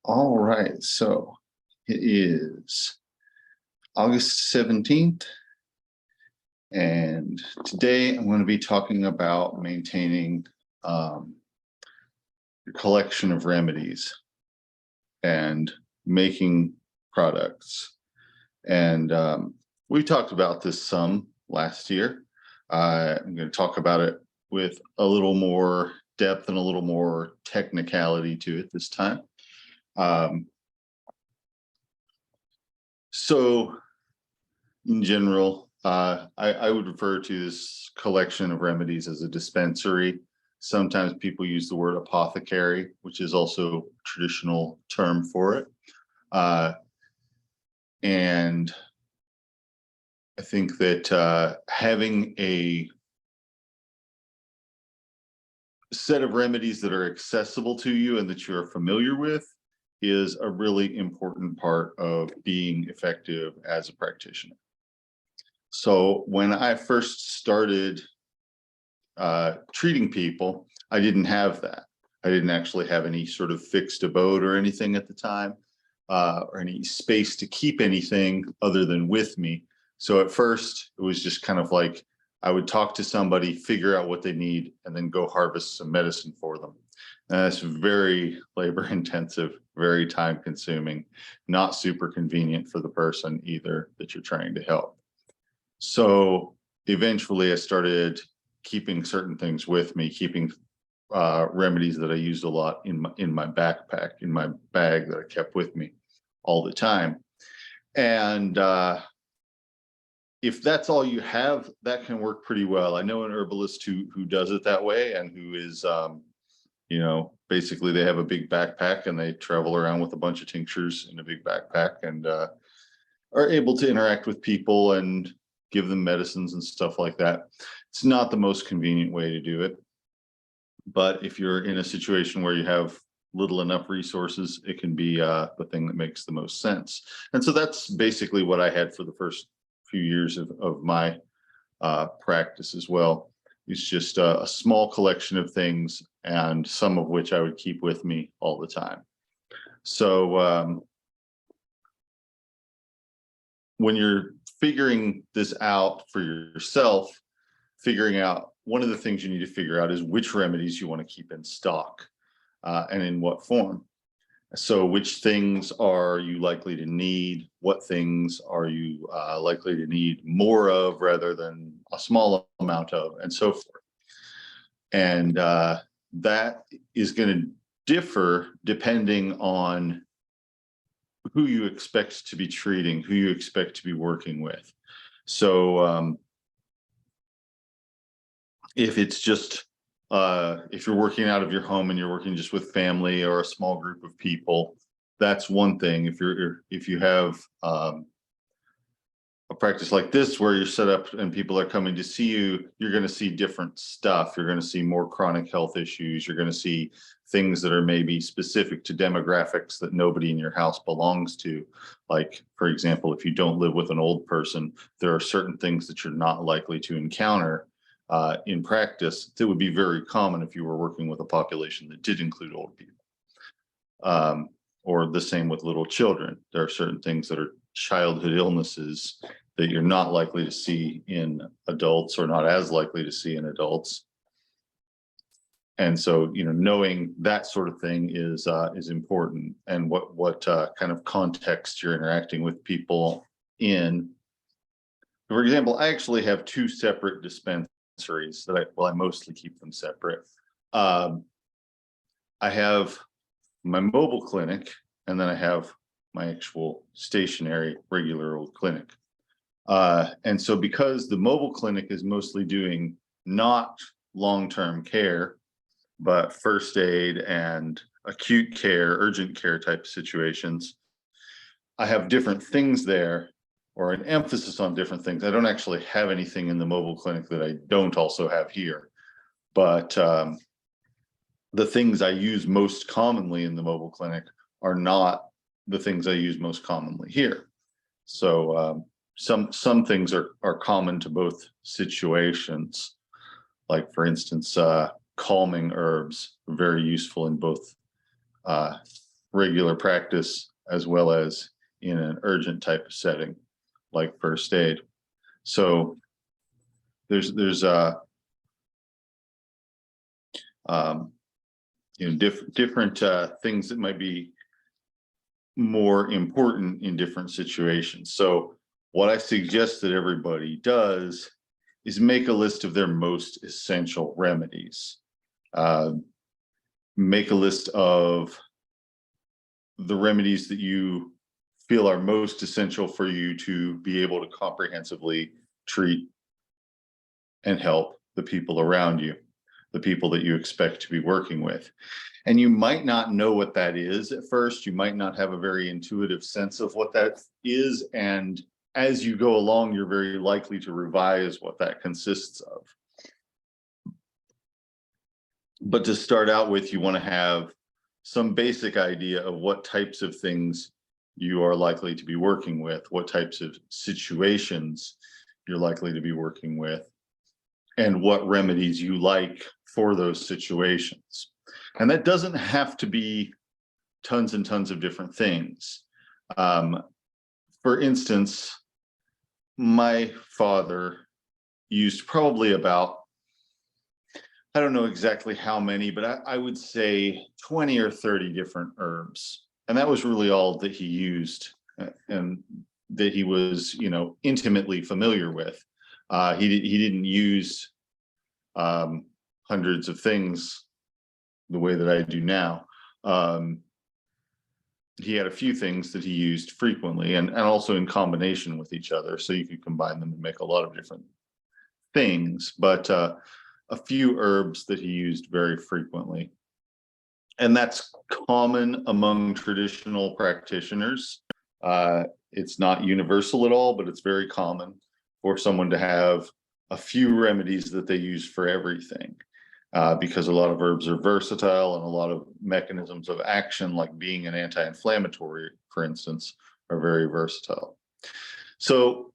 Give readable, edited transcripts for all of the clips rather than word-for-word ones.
All right, so it is August 17th, and today I'm going to be talking about maintaining um, your collection of remedies and making products. And we talked about this some last year. I'm going to talk about it with a little more depth and a little more technicality to it this time. Um, so in general, I would refer to this collection of remedies as a dispensary. Sometimes people use the word apothecary, which is also a traditional term for it. And I think that having a set of remedies that are accessible to you and that you're familiar with is a really important part of being effective as a practitioner. So when I first started treating people, I didn't have that. I didn't actually have any sort of fixed abode or anything at the time, or any space to keep anything other than with me. So at first, it was just kind of like I would talk to somebody, figure out what they need, and then go harvest some medicine for them. And that's very labor intensive, very time consuming, not super convenient for the person either that you're trying to help. So eventually I started keeping certain things with me, keeping remedies that I used a lot in my backpack, in my bag that I kept with me all the time. And if that's all you have, that can work pretty well. I know an herbalist who does it that way and who is basically they have a big backpack and they travel around with a bunch of tinctures in a big backpack and are able to interact with people and give them medicines and stuff like that. It's not the most convenient way to do it. But if you're in a situation where you have little enough resources, it can be the thing that makes the most sense. And so that's basically what I had for the first few years of my practice as well. It's just a small collection of things, and some of which I would keep with me all the time. So when you're figuring this out for yourself, figuring out one of the things you need to figure out is which remedies you want to keep in stock and in what form. So which things are you likely to need? What things are you likely to need more of rather than a small amount of, and so forth. And that is going to differ depending on who you expect to be treating, who you expect to be working with. So if it's just if you're working out of your home and you're working just with family or a small group of people, that's one thing. If you have a practice like this where you're set up and people are coming to see you, you're going to see different stuff. You're going to see more chronic health issues. You're going to see things that are maybe specific to demographics that nobody in your house belongs to. Like, for example, if you don't live with an old person, there are certain things that you're not likely to encounter in practice that would be very common if you were working with a population that did include old people. Or the same with little children. There are certain things that are childhood illnesses that you're not likely to see in adults, or not as likely to see in adults. And so, knowing that sort of thing is important, and what kind of context you're interacting with people in. For example, I actually have two separate dispensaries that I mostly keep them separate. I have my mobile clinic, and then I have my actual stationary regular old clinic. And so because the mobile clinic is mostly doing not long-term care, but first aid and acute care, urgent care type situations, I have different things there, or an emphasis on different things. I don't actually have anything in the mobile clinic that I don't also have here. But the things I use most commonly in the mobile clinic are not the things I use most commonly here. So some things are common to both situations. Like, for instance, calming herbs very useful in both regular practice as well as in an urgent type of setting like first aid. So there's different things that might be more important in different situations. So what I suggest that everybody does is make a list of their most essential remedies. Make a list of the remedies that you feel are most essential for you to be able to comprehensively treat and help the people around you, the people that you expect to be working with. And you might not know what that is at first. You might not have a very intuitive sense of what that is. And as you go along, you're very likely to revise what that consists of. But to start out with, you want to have some basic idea of what types of things you are likely to be working with, what types of situations you're likely to be working with, and what remedies you like for those situations. And that doesn't have to be tons and tons of different things. For instance, my father used probably about, I don't know exactly how many, but I would say 20 or 30 different herbs. And that was really all that he used and that he was, intimately familiar with. He didn't use hundreds of things the way that I do now. He had a few things that he used frequently and also in combination with each other. So you could combine them and make a lot of different things, but a few herbs that he used very frequently. And that's common among traditional practitioners. It's not universal at all, but it's very common for someone to have a few remedies that they use for everything. Because a lot of herbs are versatile and a lot of mechanisms of action, like being an anti-inflammatory, for instance, are very versatile. So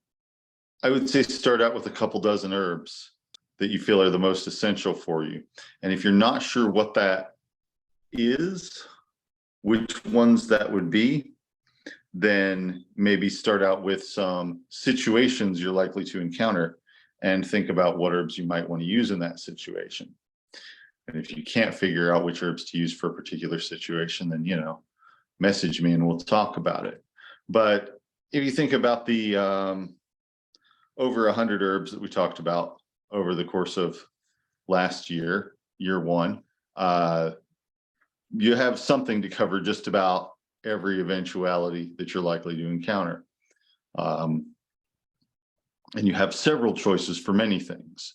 I would say start out with a couple dozen herbs that you feel are the most essential for you. And if you're not sure what that is, which ones that would be, then maybe start out with some situations you're likely to encounter and think about what herbs you might want to use in that situation. And if you can't figure out which herbs to use for a particular situation, then, message me and we'll talk about it. But if you think about the over 100 herbs that we talked about over the course of last year, year one, you have something to cover just about every eventuality that you're likely to encounter. And you have several choices for many things.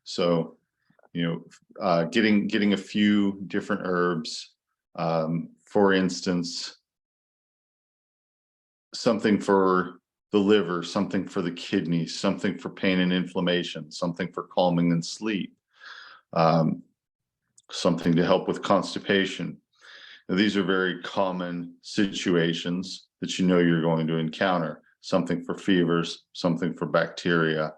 So, getting a few different herbs, for instance, something for the liver, something for the kidneys, something for pain and inflammation, something for calming and sleep, something to help with constipation. Now, these are very common situations that you're going to encounter. Something for fevers, something for bacteria.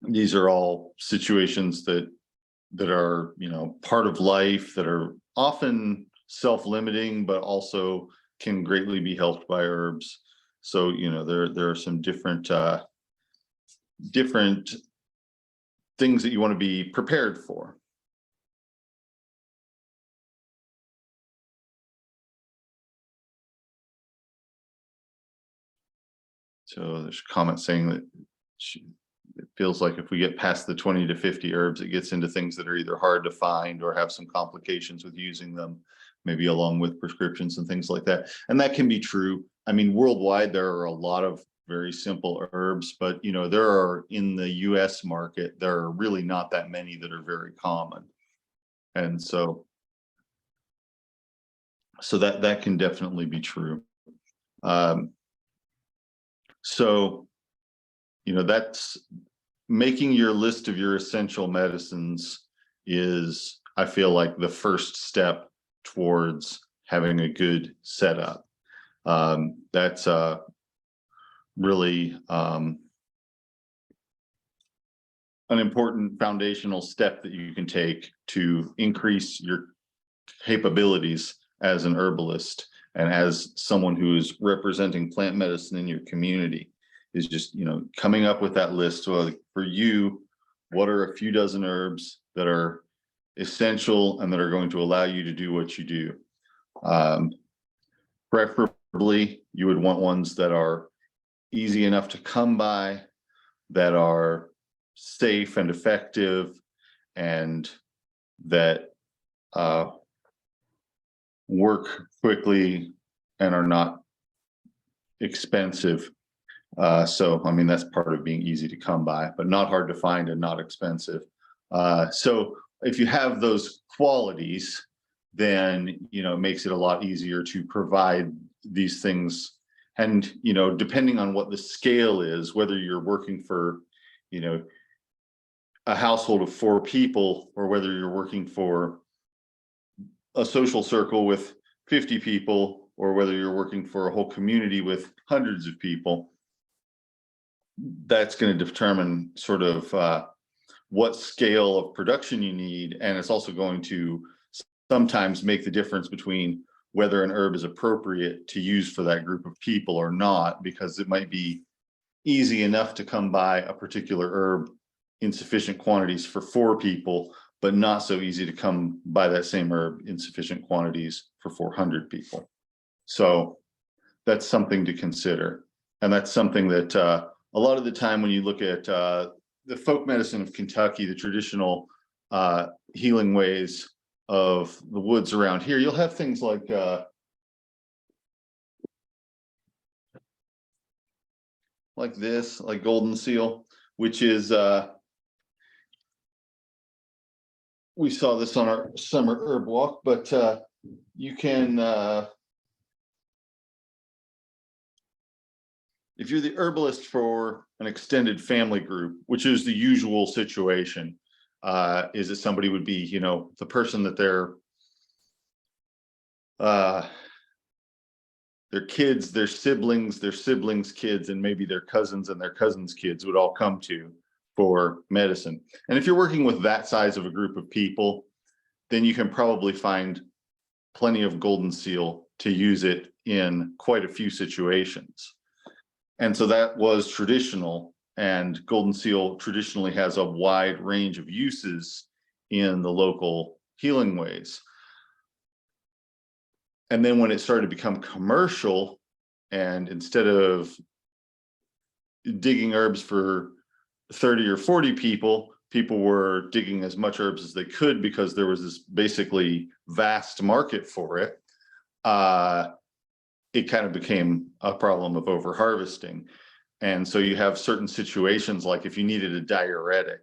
These are all situations that are, part of life, that are often self-limiting, but also can greatly be helped by herbs. So, there are some different things that you want to be prepared for. So there's a comment saying that it feels like if we get past the 20 to 50 herbs, it gets into things that are either hard to find or have some complications with using them, maybe along with prescriptions and things like that. And that can be true. I mean, worldwide, there are a lot of very simple herbs, but there are, in the US market, there are really not that many that are very common. And so that can definitely be true. So, that's making your list of your essential medicines is, I feel like, the first step towards having a good setup. That's really an important foundational step that you can take to increase your capabilities as an herbalist and as someone who is representing plant medicine in your community, is just, coming up with that list. So for you, what are a few dozen herbs that are essential and that are going to allow you to do what you do? Preferably, you would want ones that are easy enough to come by, that are safe and effective, and that work quickly and are not expensive. So, I mean, that's part of being easy to come by, but not hard to find and not expensive. So if you have those qualities, then, it makes it a lot easier to provide these things. And, depending on what the scale is, whether you're working for, a household of 4 people, or whether you're working for a social circle with 50 people, or whether you're working for a whole community with hundreds of people, that's going to determine sort of what scale of production you need. And it's also going to sometimes make the difference between whether an herb is appropriate to use for that group of people or not, because it might be easy enough to come by a particular herb in sufficient quantities for 4 people, but not so easy to come by that same herb in sufficient quantities for 400 people. So that's something to consider. And that's something that a lot of the time when you look at the folk medicine of Kentucky, the traditional healing ways of the woods around here, you'll have things like this, like golden seal, which is we saw this on our summer herb walk, but you can, if you're the herbalist for an extended family group, which is the usual situation, is that somebody would be, the person that their kids, their siblings' kids, and maybe their cousins and their cousins' kids would all come to for medicine. And if you're working with that size of a group of people, then you can probably find plenty of golden seal to use it in quite a few situations. And so that was traditional, and golden seal traditionally has a wide range of uses in the local healing ways. And then when it started to become commercial, and instead of digging herbs for 30 or 40 people were digging as much herbs as they could because there was this basically vast market for it. It kind of became a problem of over harvesting. And so you have certain situations, like if you needed a diuretic,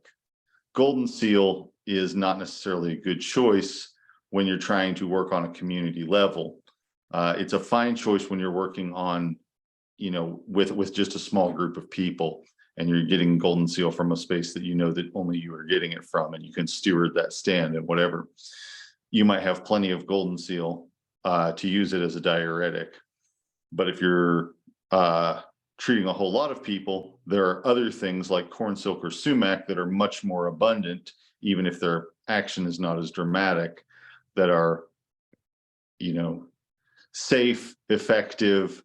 golden seal is not necessarily a good choice when you're trying to work on a community level. It's a fine choice when you're working on, with just a small group of people, and you're getting golden seal from a space that that only you are getting it from, and you can steward that stand and whatever. You might have plenty of golden seal to use it as a diuretic. But if you're treating a whole lot of people, there are other things like corn silk or sumac that are much more abundant, even if their action is not as dramatic, that are, safe, effective,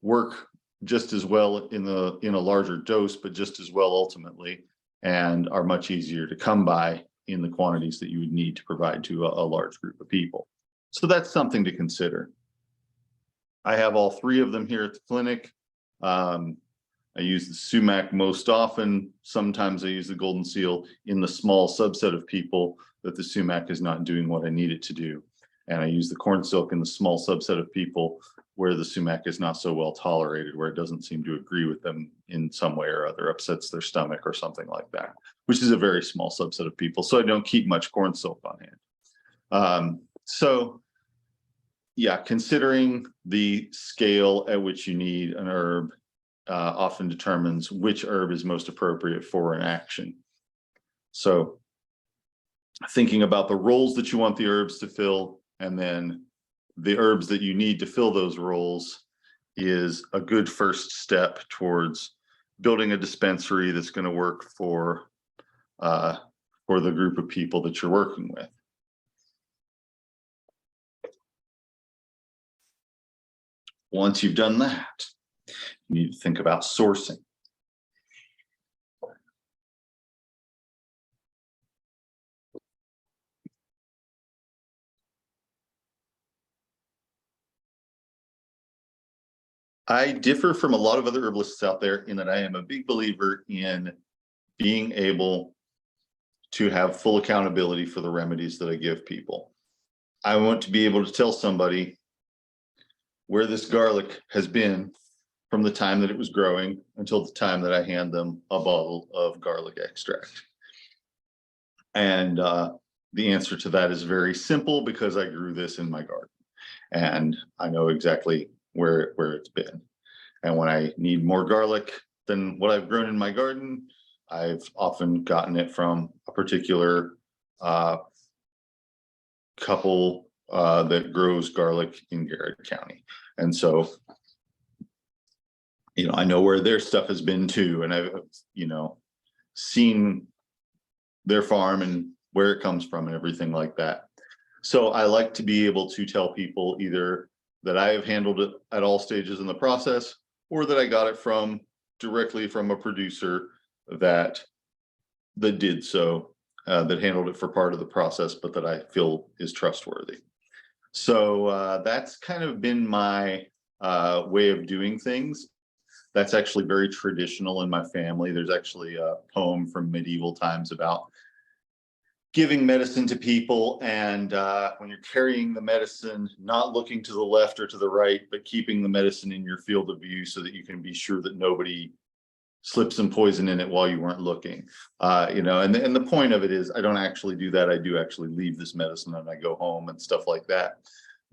work just as well in a larger dose, but just as well ultimately, and are much easier to come by in the quantities that you would need to provide to a large group of people. So that's something to consider. I have all 3 of them here at the clinic. I use the sumac most often. Sometimes I use the golden seal in the small subset of people that the sumac is not doing what I need it to do. And I use the corn silk in the small subset of people where the sumac is not so well tolerated, where it doesn't seem to agree with them in some way or other, upsets their stomach or something like that, which is a very small subset of people. So I don't keep much corn silk on hand. So yeah, considering the scale at which you need an herb often determines which herb is most appropriate for an action. So thinking about the roles that you want the herbs to fill, and then the herbs that you need to fill those roles, is a good first step towards building a dispensary that's going to work for for the group of people that you're working with. Once you've done that, you need to think about sourcing. I differ from a lot of other herbalists out there in that I am a big believer in being able to have full accountability for the remedies that I give people. I want to be able to tell somebody where this garlic has been from the time that it was growing until the time that I hand them a bottle of garlic extract. And the answer to that is very simple, because I grew this in my garden and I know exactly where it's been. And when I need more garlic than what I've grown in my garden, I've often gotten it from a particular couple that grows garlic in Garrett County. And so, I know where their stuff has been too. And I've, seen their farm and where it comes from and everything like that. So I like to be able to tell people either that I have handled it at all stages in the process, or that I got it from directly from a producer that did so, that handled it for part of the process, but that I feel is trustworthy. So that's kind of been my way of doing things. That's actually very traditional in my family. There's actually a poem from medieval times about giving medicine to people, and when you're carrying the medicine, not looking to the left or to the right, but keeping the medicine in your field of view so that you can be sure that nobody slips some poison in it while you weren't looking. And the point of it is, I don't actually do that. I do actually leave this medicine and I go home and stuff like that.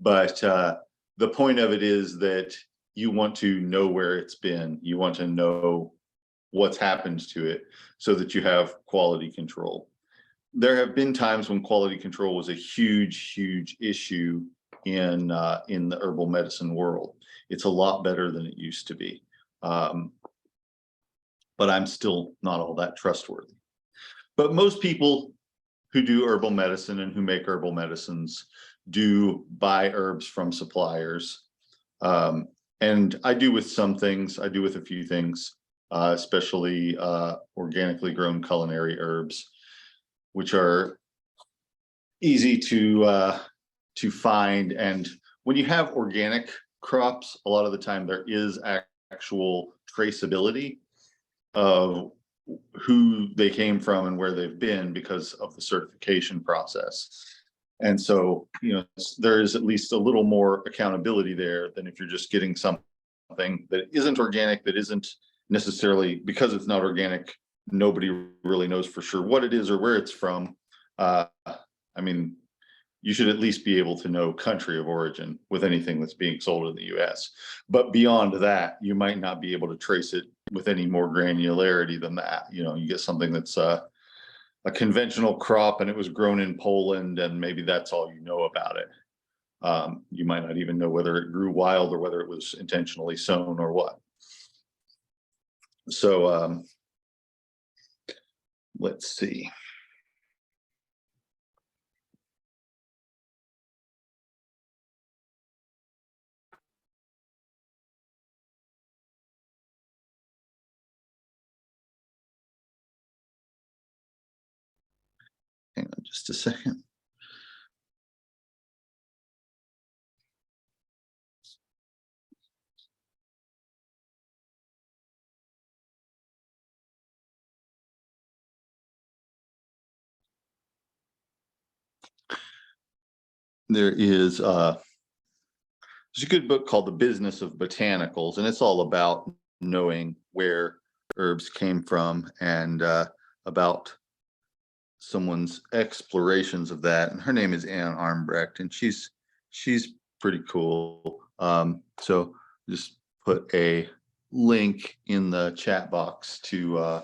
But the point of it is that you want to know where it's been. You want to know what's happened to it so that you have quality control. There have been times when quality control was a huge, huge issue in the herbal medicine world. It's a lot better than it used to be. But I'm still not all that trustworthy. But most people who do herbal medicine and who make herbal medicines do buy herbs from suppliers. And I do with some things, I do with a few things, especially organically grown culinary herbs, which are easy to find. And when you have organic crops, a lot of the time there is actual traceability of who they came from and where they've been because of the certification process. And so, there is at least a little more accountability there than if you're just getting something that isn't organic, that isn't necessarily, because it's not organic, nobody really knows for sure what it is or where it's from. You should at least be able to know country of origin with anything that's being sold in the US. But beyond that, you might not be able to trace it with any more granularity than that. You get something that's a conventional crop and it was grown in Poland, and maybe that's all you know about it. You might not even know whether it grew wild or whether it was intentionally sown or what. So let's see. Hang on just a second. There's a good book called The Business of Botanicals, and it's all about knowing where herbs came from and about someone's explorations of that. And her name is Anne Armbrecht, and she's pretty cool. So just put a link in the chat box to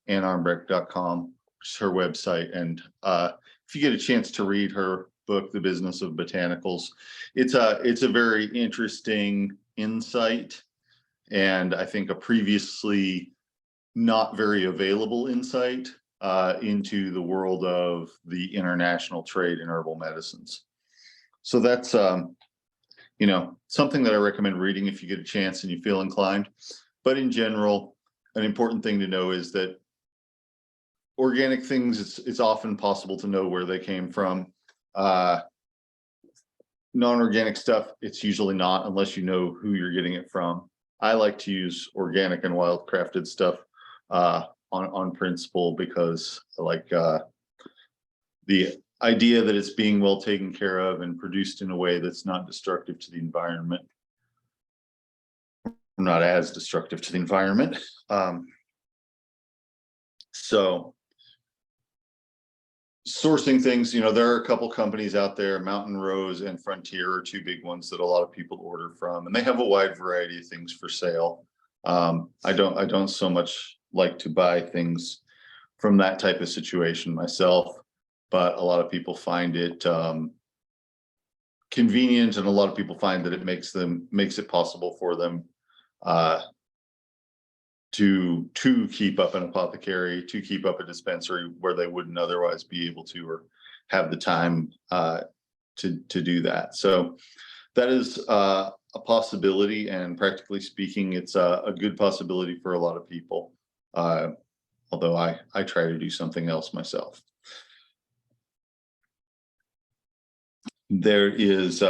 AnneArmbrecht.com, which is her website. And if you get a chance to read her book, The Business of Botanicals, it's a very interesting insight, and I think a previously not very available insight into the world of the international trade in herbal medicines. So that's something that I recommend reading if you get a chance and you feel inclined. But in general, an important thing to know is that organic things, it's often possible to know where they came from. Non-organic stuff, it's usually not, unless you know who you're getting it from. I like to use organic and wild crafted stuff on principle, because I like the idea that it's being well taken care of and produced in a way that's not destructive to the environment. Not as destructive to the environment. So sourcing things, there are a couple companies out there, Mountain Rose and Frontier are two big ones that a lot of people order from, and they have a wide variety of things for sale. I don't so much like to buy things from that type of situation myself, but a lot of people find it convenient, and a lot of people find that it makes it possible for them to keep up an apothecary, to keep up a dispensary where they wouldn't otherwise be able to, or have the time to do that. So that is a possibility, and practically speaking, it's a good possibility for a lot of people. Although I try to do something else myself. There is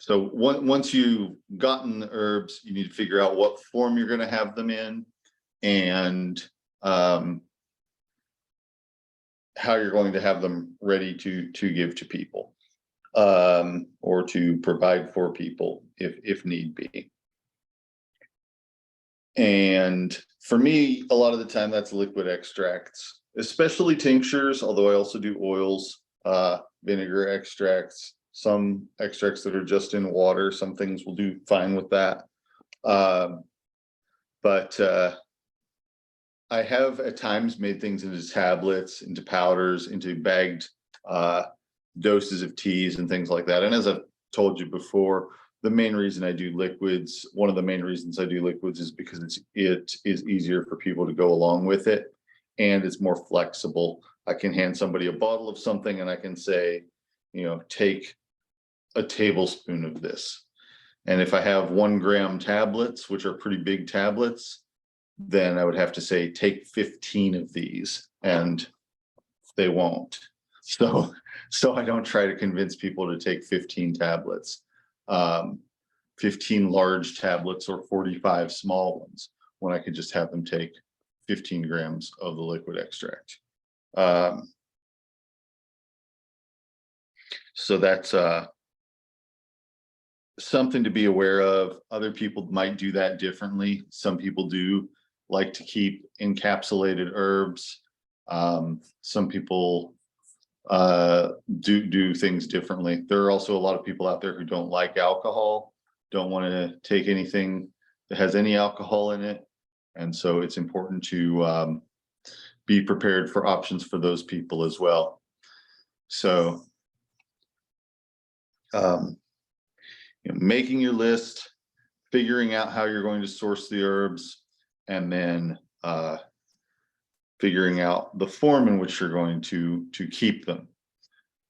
so once you've gotten the herbs, you need to figure out what form you're going to have them in, and how you're going to have them ready to give to people, or to provide for people if need be. And for me, a lot of the time that's liquid extracts, especially tinctures, although I also do oils, vinegar extracts, some extracts that are just in water. Some things will do fine with that. But I have at times made things into tablets, into powders, into bagged doses of teas and things like that. And as I've told you before, the main reason I do liquids, one of the main reasons I do liquids, is because it is easier for people to go along with it, and it's more flexible. I can hand somebody a bottle of something and I can say, take a tablespoon of this. And if I have 1 gram tablets, which are pretty big tablets, then I would have to say, take 15 of these, and they won't. So I don't try to convince people to take 15 tablets, 15 large tablets or 45 small ones, when I could just have them take 15 grams of the liquid extract. So that's something to be aware of. Other people might do that differently. Some people do like to keep encapsulated herbs. Some people do things differently. There are also a lot of people out there who don't like alcohol, don't want to take anything that has any alcohol in it. And so it's important to be prepared for options for those people as well. So making your list, figuring out how you're going to source the herbs, and then figuring out the form in which you're going to keep them.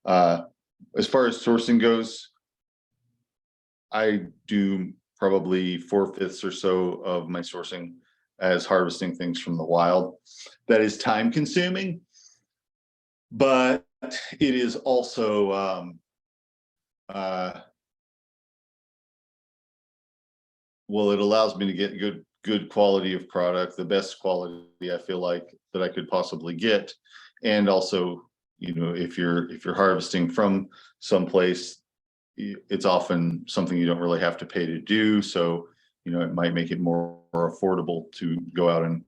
As far as sourcing goes, I do probably 4/5 or so of my sourcing as harvesting things from the wild. That is time consuming, but it is also well, it allows me to get good quality of product, the best quality I feel like that I could possibly get. And also, if you're harvesting from someplace, it's often something you don't really have to pay to do. So, it might make it more affordable to go out and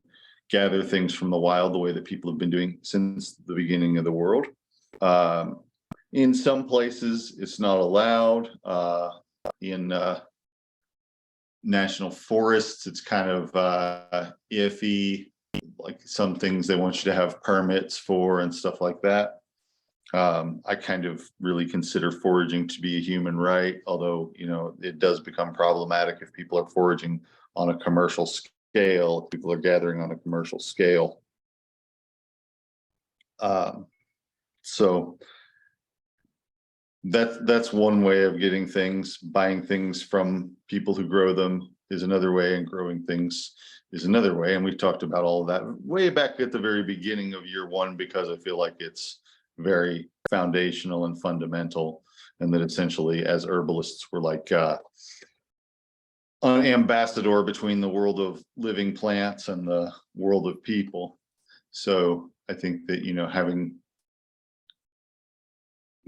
gather things from the wild, the way that people have been doing since the beginning of the world. In some places, it's not allowed. In national forests, it's kind of iffy. Like some things they want you to have permits for and stuff like that. I kind of really consider foraging to be a human right, although it does become problematic if people are foraging on a commercial scale, people are gathering on a commercial scale. So that's one way of getting things. Buying things from people who grow them is another way, and growing things is another way. And we talked about all of that way back at the very beginning of year one, because I feel like it's very foundational and fundamental, and that essentially as herbalists we're like an ambassador between the world of living plants and the world of people. So I think that, you know, having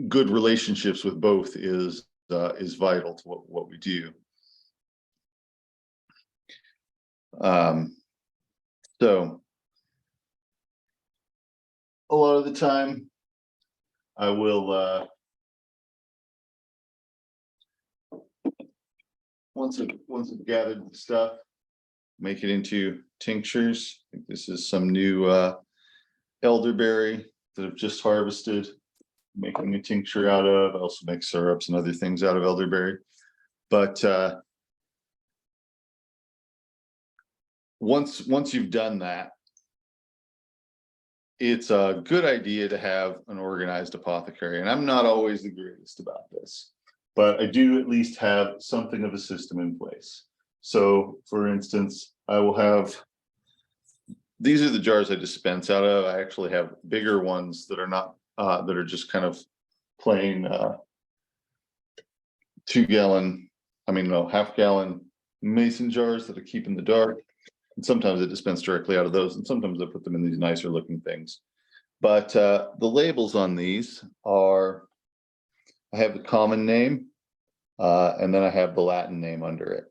good relationships with both is vital to what we do. So a lot of the time I will once I've gathered the stuff, make it into tinctures. I think this is some new elderberry that I've just harvested, making a tincture out of. I also make syrups and other things out of elderberry. But once you've done that, it's a good idea to have an organized apothecary. And I'm not always the greatest about this, but I do at least have something of a system in place. So for instance, I will have, these are the jars I dispense out of. I actually have bigger ones that are not, that are just kind of plain half-gallon mason jars that I keep in the dark. And sometimes I dispense directly out of those, and sometimes I put them in these nicer looking things. But the labels on these are, I have the common name, and then I have the Latin name under it.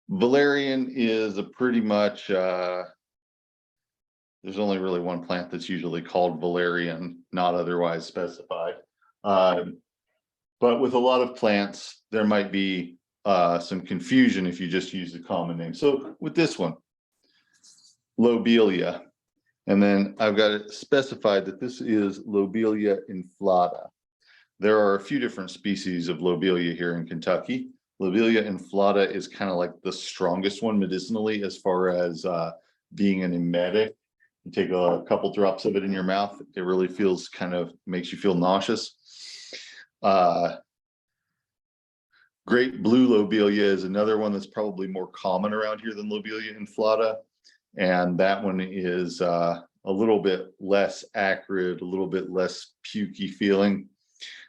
Valerian is a pretty much, there's only really one plant that's usually called valerian, not otherwise specified. But with a lot of plants, there might be some confusion if you just use the common name. So with this one, Lobelia, and then I've got it specified that this is Lobelia inflata. There are a few different species of Lobelia here in Kentucky. Lobelia inflata is kind of like the strongest one medicinally as far as being an emetic. You take a couple drops of it in your mouth, it really feels makes you feel nauseous. Great blue lobelia is another one that's probably more common around here than Lobelia inflata. And that one is a little bit less acrid, a little bit less pukey feeling.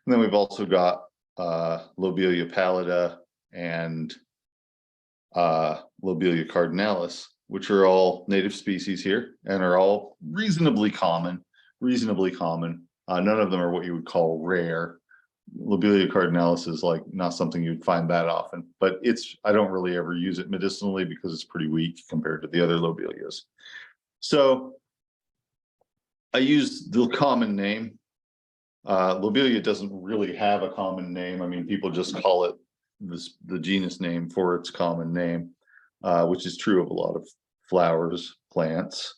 And then we've also got Lobelia pallida and Lobelia cardinalis, which are all native species here and are all reasonably common. None of them are what you would call rare. Lobelia cardinalis is like not something you'd find that often, but I don't really ever use it medicinally because it's pretty weak compared to the other lobelias. So I use the common name. Lobelia doesn't really have a common name. I mean, people just call it the genus name for its common name, which is true of a lot of flowers, plants.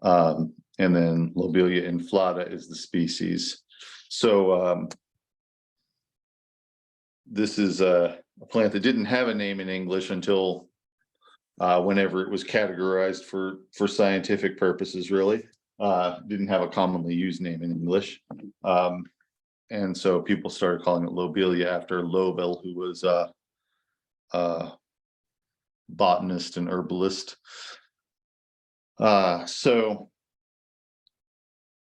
And then Lobelia inflata is the species. So this is a plant that didn't have a name in English until whenever it was categorized for scientific purposes, really. Didn't have a commonly used name in English. And so people started calling it Lobelia after Lobel, who was a botanist and herbalist. So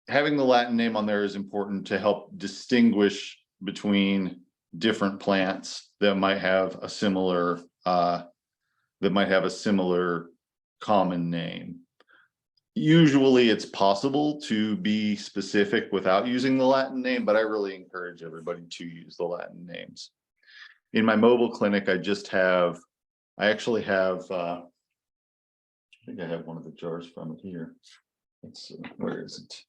having the Latin name on there is important to help distinguish between different plants that might have a similar common name. Usually it's possible to be specific without using the Latin name, but I really encourage everybody to use the Latin names. In my mobile clinic, I actually have, I think I have one of the jars from it here. Let's see, where is it?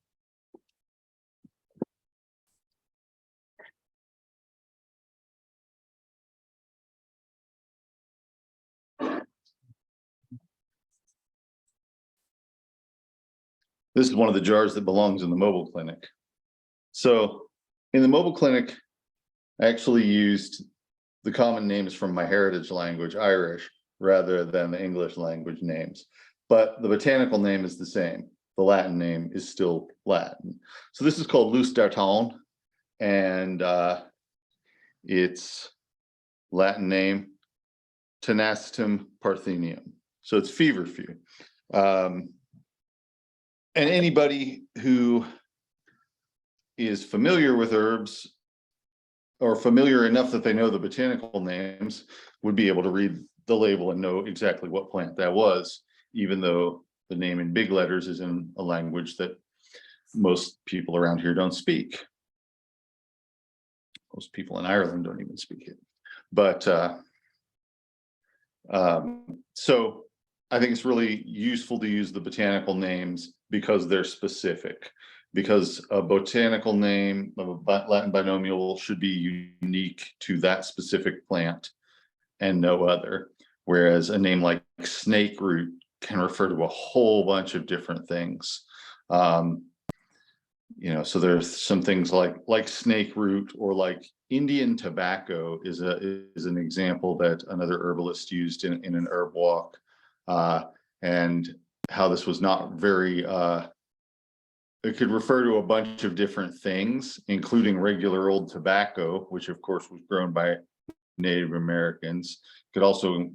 This is one of the jars that belongs in the mobile clinic. So in the mobile clinic, I actually used the common names from my heritage language, Irish. rather than the English language names. But the botanical name is the same. The Latin name is still Latin. So this is called Luz d'Artan, and its Latin name, Tenacitum parthenium. So it's feverfew. And anybody who is familiar with herbs, or familiar enough that they know the botanical names, would be able to read the label and know exactly what plant that was, even though the name in big letters is in a language that most people around here don't speak. Most people in Ireland don't even speak it. But so I think it's really useful to use the botanical names because they're specific. Because a botanical name of a Latin binomial should be unique to that specific plant and no other. Whereas a name like snake root can refer to a whole bunch of different things. You know, so there's some things like snake root, or like Indian tobacco is an example that another herbalist used in an herb walk, and how this was not very it could refer to a bunch of different things, including regular old tobacco, which of course was grown by Native Americans. It could also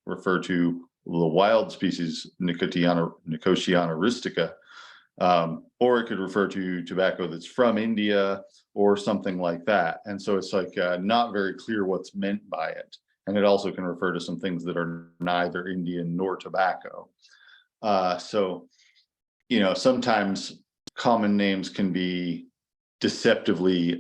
refer to the wild species Nicotiana rustica, or it could refer to tobacco that's from India or something like that. And so it's like not very clear what's meant by it. And it also can refer to some things that are neither Indian nor tobacco. So, you know, sometimes common names can be deceptively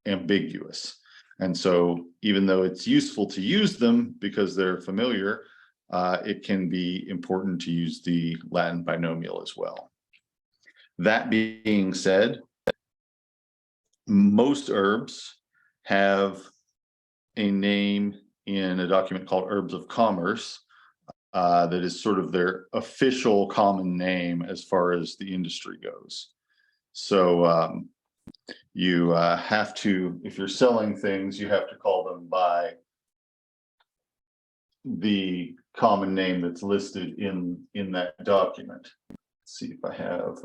ambiguous. And so even though it's useful to use them because they're familiar, it can be important to use the Latin binomial as well. That being said, most herbs have a name in a document called Herbs of Commerce that is sort of their official common name as far as the industry goes. So you have to, if you're selling things, you have to call them by the common name that's listed in that document. Let's see if I have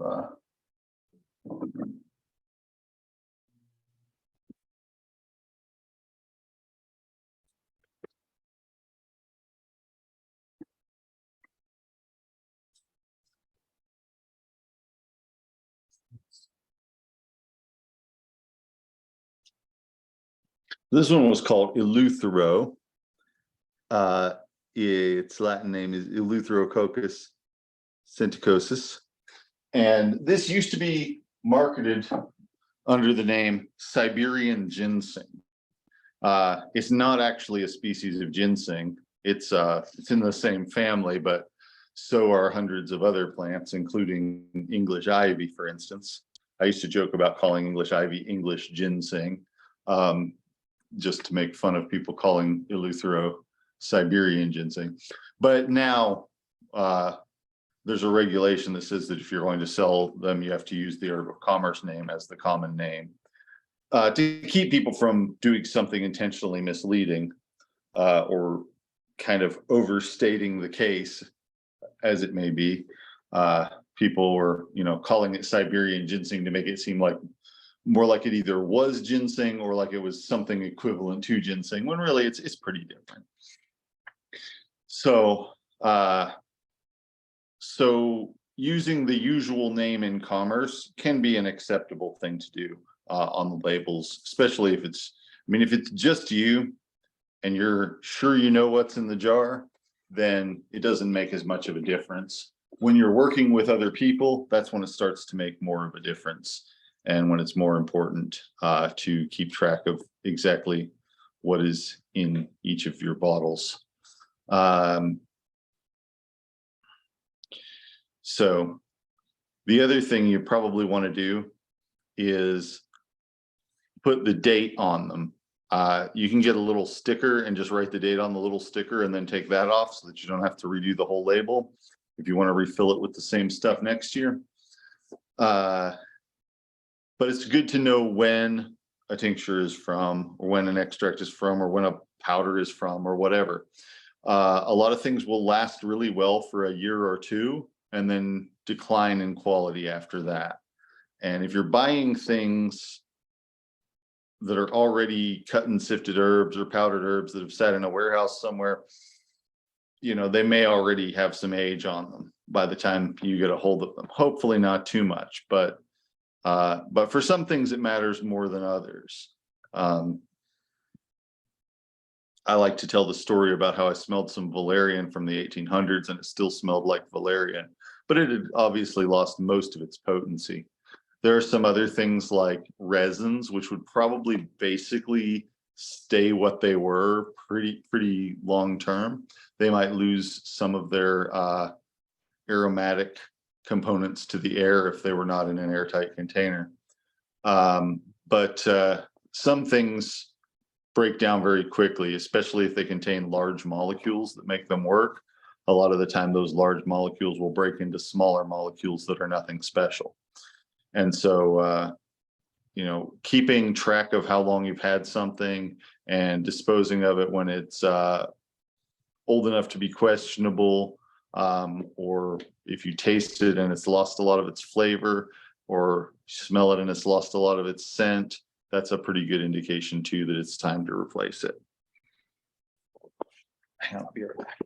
this one was called Eleuthero. Its Latin name is Eleutherococcus senticosus. And this used to be marketed under the name Siberian ginseng. It's not actually a species of ginseng. It's in the same family, but so are hundreds of other plants, including English ivy, for instance. I used to joke about calling English ivy English ginseng, just to make fun of people calling Eleuthero Siberian ginseng. But now there's a regulation that says that if you're going to sell them, you have to use the herb of commerce name as the common name, to keep people from doing something intentionally misleading or kind of overstating the case, as it may be. People were, you know, calling it Siberian ginseng to make it seem like more like it either was ginseng or like it was something equivalent to ginseng, when really it's pretty different. So so using the usual name in commerce can be an acceptable thing to do on the labels, especially if it's, I mean, if it's just you and you're sure you know what's in the jar, then it doesn't make as much of a difference. When you're working with other people, that's when it starts to make more of a difference, and when it's more important to keep track of exactly what is in each of your bottles. So the other thing you probably want to do is put the date on them. You can get a little sticker and just write the date on the little sticker and then take that off so that you don't have to redo the whole label if you want to refill it with the same stuff next year. But it's good to know when a tincture is from, or when an extract is from, or when a powder is from, or whatever. A lot of things will last really well for a year or two and then decline in quality after that. And if you're buying things that are already cut and sifted herbs or powdered herbs that have sat in a warehouse somewhere, they may already have some age on them by the time you get a hold of them. Hopefully not too much, but for some things it matters more than others. I like to tell the story about how I smelled some valerian from the 1800s and it still smelled like valerian, but it had obviously lost most of its potency. There are some other things like resins, which would probably basically stay what they were pretty long term. They might lose some of their aromatic components to the air if they were not in an airtight container. But some things break down very quickly, especially if they contain large molecules that make them work. A lot of the time, those large molecules will break into smaller molecules that are nothing special. And so, keeping track of how long you've had something and disposing of it when it's old enough to be questionable, or if you taste it and it's lost a lot of its flavor, or smell it and it's lost a lot of its scent, that's a pretty good indication too that it's time to replace it. Hang on, I'll be right back.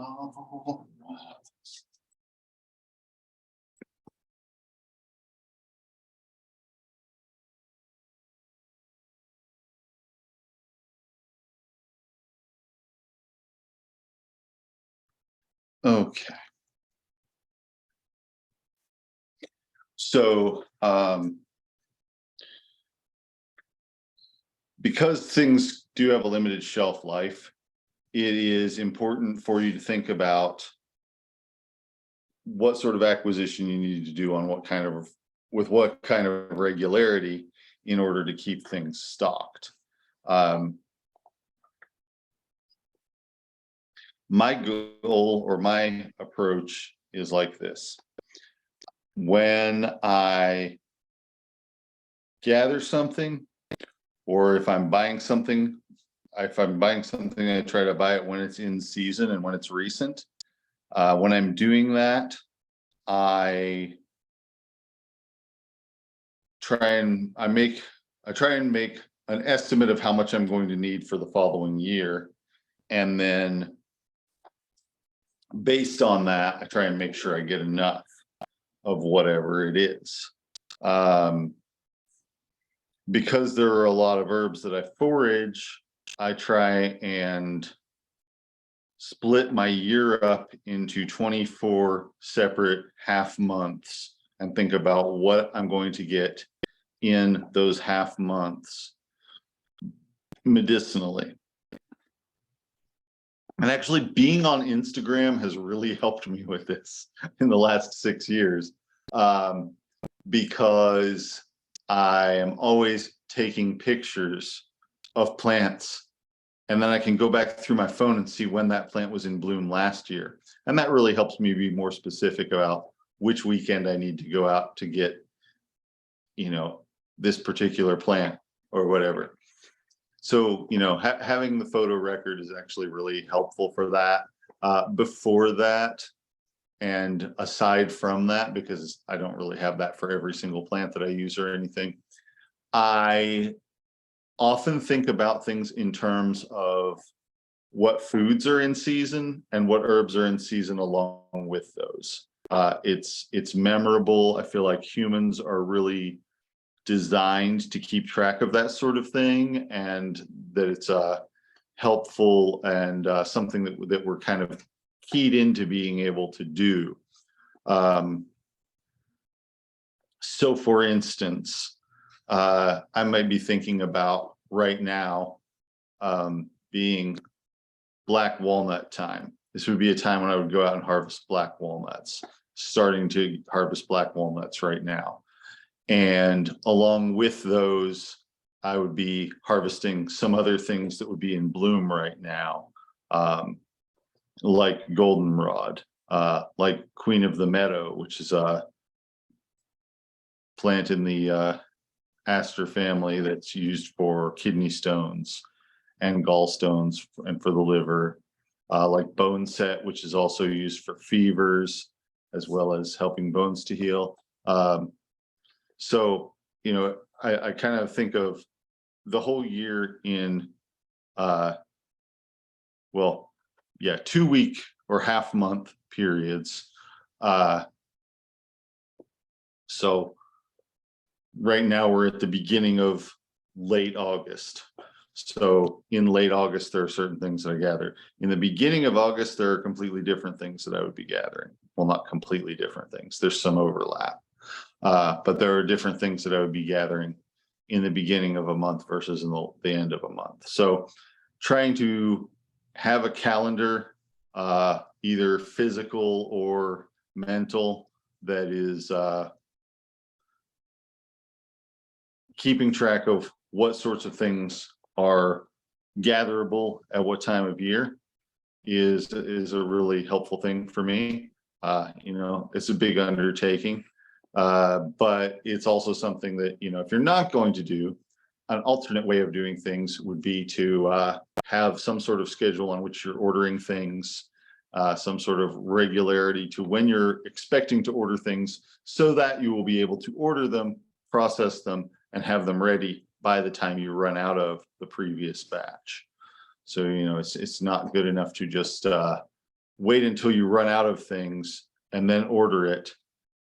Oh. Okay. So, because things do have a limited shelf life, it is important for you to think about what sort of acquisition you need to do on with what kind of regularity in order to keep things stocked. My goal or my approach is like this. When I gather something, or if I'm buying something, I try to buy it when it's in season and when it's recent. When I'm doing that, I try and make an estimate of how much I'm going to need for the following year. And then based on that, I try and make sure I get enough of whatever it is. Because there are a lot of herbs that I forage, I try and split my year up into 24 separate half months and think about what I'm going to get in those half months medicinally. And actually being on Instagram has really helped me with this in the last 6 years, because I am always taking pictures of plants And then I can go back through my phone and see when that plant was in bloom last year. And that really helps me be more specific about which weekend I need to go out to get, this particular plant or whatever. So, having the photo record is actually really helpful for that. Before that, and aside from that, because I don't really have that for every single plant that I use or anything, I often think about things in terms of what foods are in season and what herbs are in season along with those. It's memorable. I feel like humans are really designed to keep track of that sort of thing, and that it's helpful and something that we're kind of keyed into being able to do. So for instance, I might be thinking about right now being black walnut time. This would be a time when I would go out and harvest black walnuts, starting to harvest black walnuts right now. And along with those, I would be harvesting some other things that would be in bloom right now, like goldenrod, like Queen of the Meadow, which is a plant in the aster family that's used for kidney stones and gallstones and for the liver, like boneset, which is also used for fevers as well as helping bones to heal. So, I kind of think of the whole year in, 2-week or half month periods. So right now we're at the beginning of late August. So in late August, there are certain things that I gather. In the beginning of August, there are completely different things that I would be gathering. Well, not completely different things. There's some overlap. But there are different things that I would be gathering in the beginning of a month versus in the end of a month. So trying to have a calendar, either physical or mental, that is keeping track of what sorts of things are gatherable at what time of year is a really helpful thing for me. It's a big undertaking. But it's also something that, if you're not going to do, an alternate way of doing things would be to have some sort of schedule on which you're ordering things, some sort of regularity to when you're expecting to order things, so that you will be able to order them, process them, and have them ready by the time you run out of the previous batch. So, it's not good enough to just wait until you run out of things and then order it,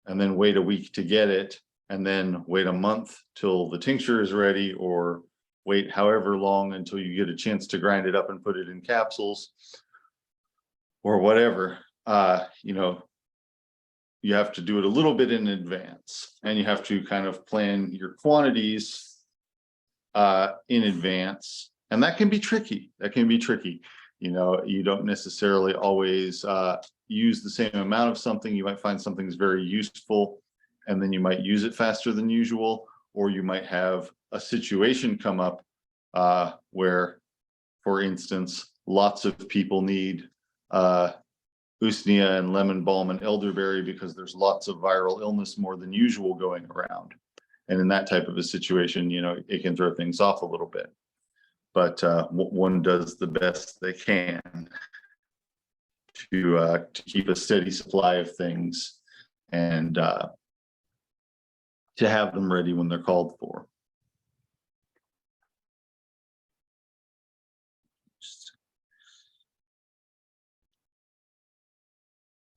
and then wait a week to get it, and then wait a month till the tincture is ready, or wait however long until you get a chance to grind it up and put it in capsules or whatever. You have to do it a little bit in advance, and you have to kind of plan your quantities in advance. And that can be tricky. You don't necessarily always use the same amount of something. You might find something's very useful, and then you might use it faster than usual, or you might have a situation come up where, for instance, lots of people need usnea and lemon balm and elderberry because there's lots of viral illness more than usual going around. And in that type of a situation, it can throw things off a little bit. But one does the best they can to keep a steady supply of things and to have them ready when they're called for.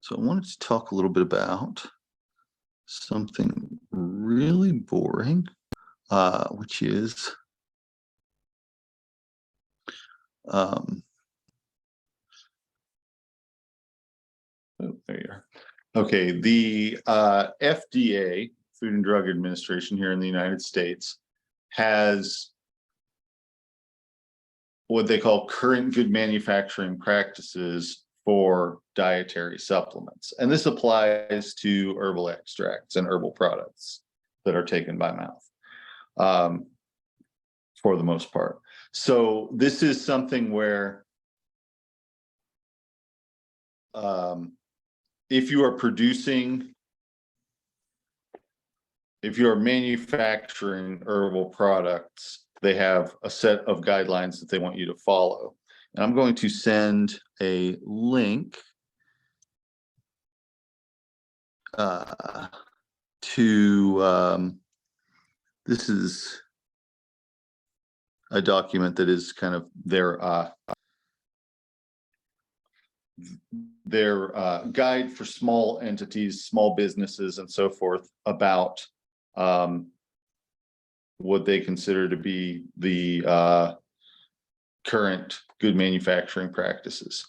So I wanted to talk a little bit about something really boring, which is oh, there you are. Okay, the FDA, Food and Drug Administration here in the United States, has what they call current good manufacturing practices for dietary supplements. And this applies to herbal extracts and herbal products that are taken by mouth, for the most part. So this is something where if you are producing, if you are manufacturing herbal products, they have a set of guidelines that they want you to follow. And I'm going to send a link to this is a document that is kind of their guide for small entities, small businesses, and so forth about what they consider to be the current good manufacturing practices.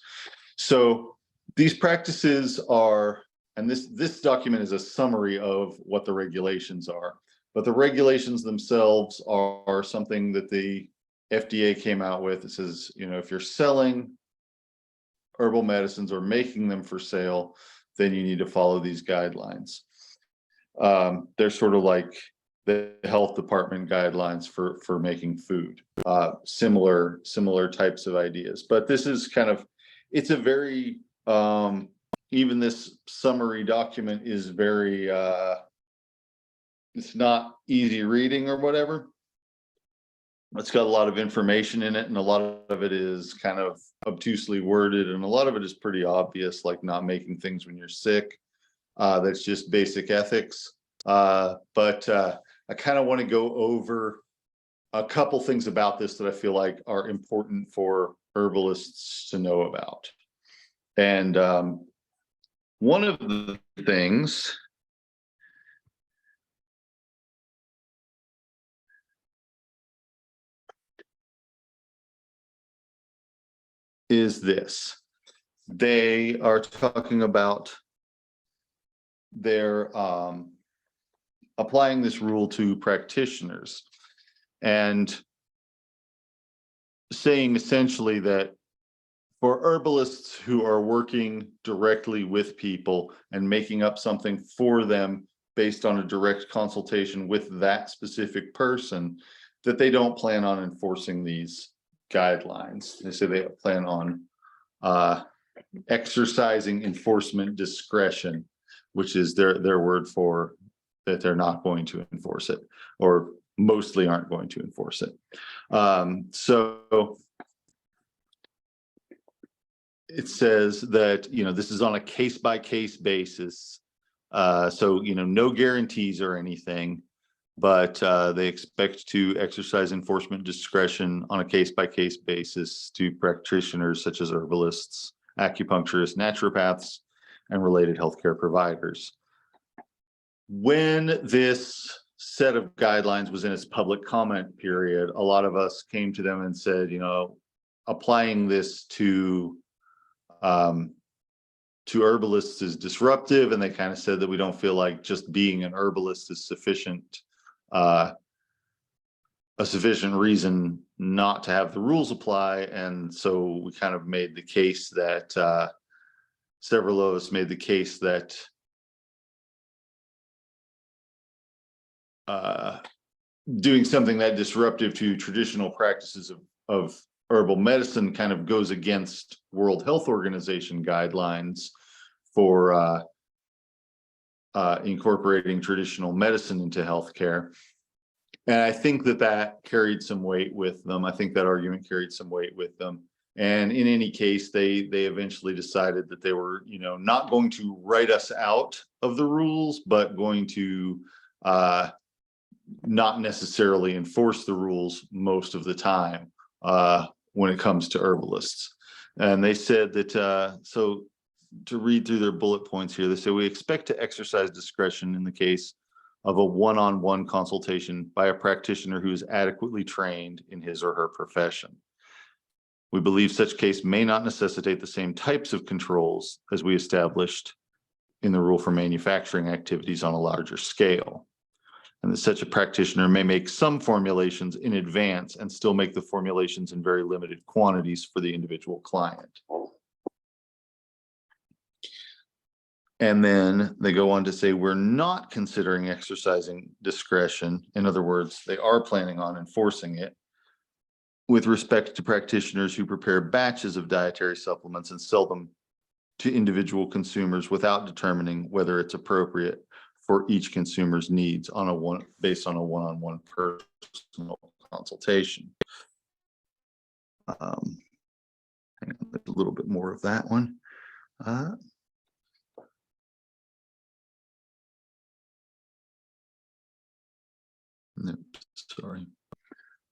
So these practices are, and this document is a summary of what the regulations are, but the regulations themselves are something that the FDA came out with. It says, you know, if you're selling herbal medicines or making them for sale, then you need to follow these guidelines. They're sort of like the health department guidelines for making food, similar types of ideas. But this is kind of, it's a very, even this summary document is very, it's not easy reading or whatever. It's got a lot of information in it, and a lot of it is kind of obtusely worded, and a lot of it is pretty obvious, like not making things when you're sick. That's just basic ethics. But I kind of want to go over a couple things about this that I feel like are important for herbalists to know about. And one of the things is this. They are talking about their applying this rule to practitioners and saying essentially that for herbalists who are working directly with people and making up something for them based on a direct consultation with that specific person, that they don't plan on enforcing these guidelines. They say they plan on exercising enforcement discretion, which is their word for that they're not going to enforce it, or mostly aren't going to enforce it. So it says that, you know, this is on a case-by-case basis. So, you know, no guarantees or anything, but they expect to exercise enforcement discretion on a case-by-case basis to practitioners such as herbalists, acupuncturists, naturopaths, and related healthcare providers. When this set of guidelines was in its public comment period, a lot of us came to them and said, you know, applying this to herbalists is disruptive, and they kind of said that we don't feel like just being an herbalist is sufficient, a sufficient reason not to have the rules apply. And so we kind of made the case that several of us made the case that doing something that disruptive to traditional practices of herbal medicine kind of goes against World Health Organization guidelines for incorporating traditional medicine into healthcare. And I think that carried some weight with them. I think that argument carried some weight with them. And in any case, they eventually decided that they were, you know, not going to write us out of the rules, but going to not necessarily enforce the rules most of the time when it comes to herbalists. And they said that, so to read through their bullet points here, they say, we expect to exercise discretion in the case of a one-on-one consultation by a practitioner who is adequately trained in his or her profession. We believe such case may not necessitate the same types of controls as we established in the rule for manufacturing activities on a larger scale, and that such a practitioner may make some formulations in advance and still make the formulations in very limited quantities for the individual client. And then they go on to say, we're not considering exercising discretion. In other words, they are planning on enforcing it with respect to practitioners who prepare batches of dietary supplements and sell them to individual consumers without determining whether it's appropriate for each consumer's needs based on a one-on-one personal consultation. Hang on, there's a little bit more of that one. No, sorry,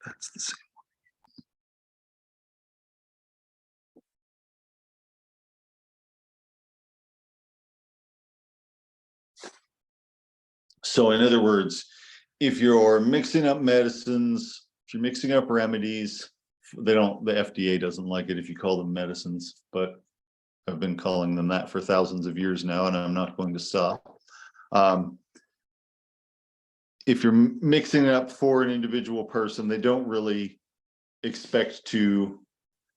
that's the same. So in other words, if you're mixing up medicines, if you're mixing up remedies, the FDA doesn't like it if you call them medicines, but I've been calling them that for thousands of years now, and I'm not going to stop. If you're mixing it up for an individual person, they don't really expect to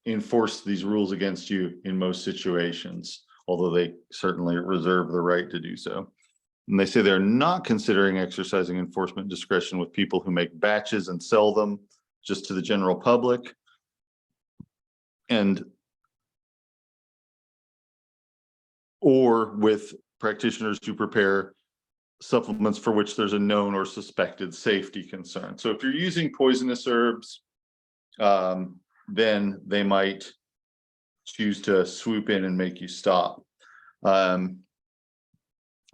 enforce these rules against you in most situations, although they certainly reserve the right to do so. And they say they're not considering exercising enforcement discretion with people who make batches and sell them just to the general public. Or with practitioners who prepare supplements for which there's a known or suspected safety concern. So if you're using poisonous herbs, then they might choose to swoop in and make you stop.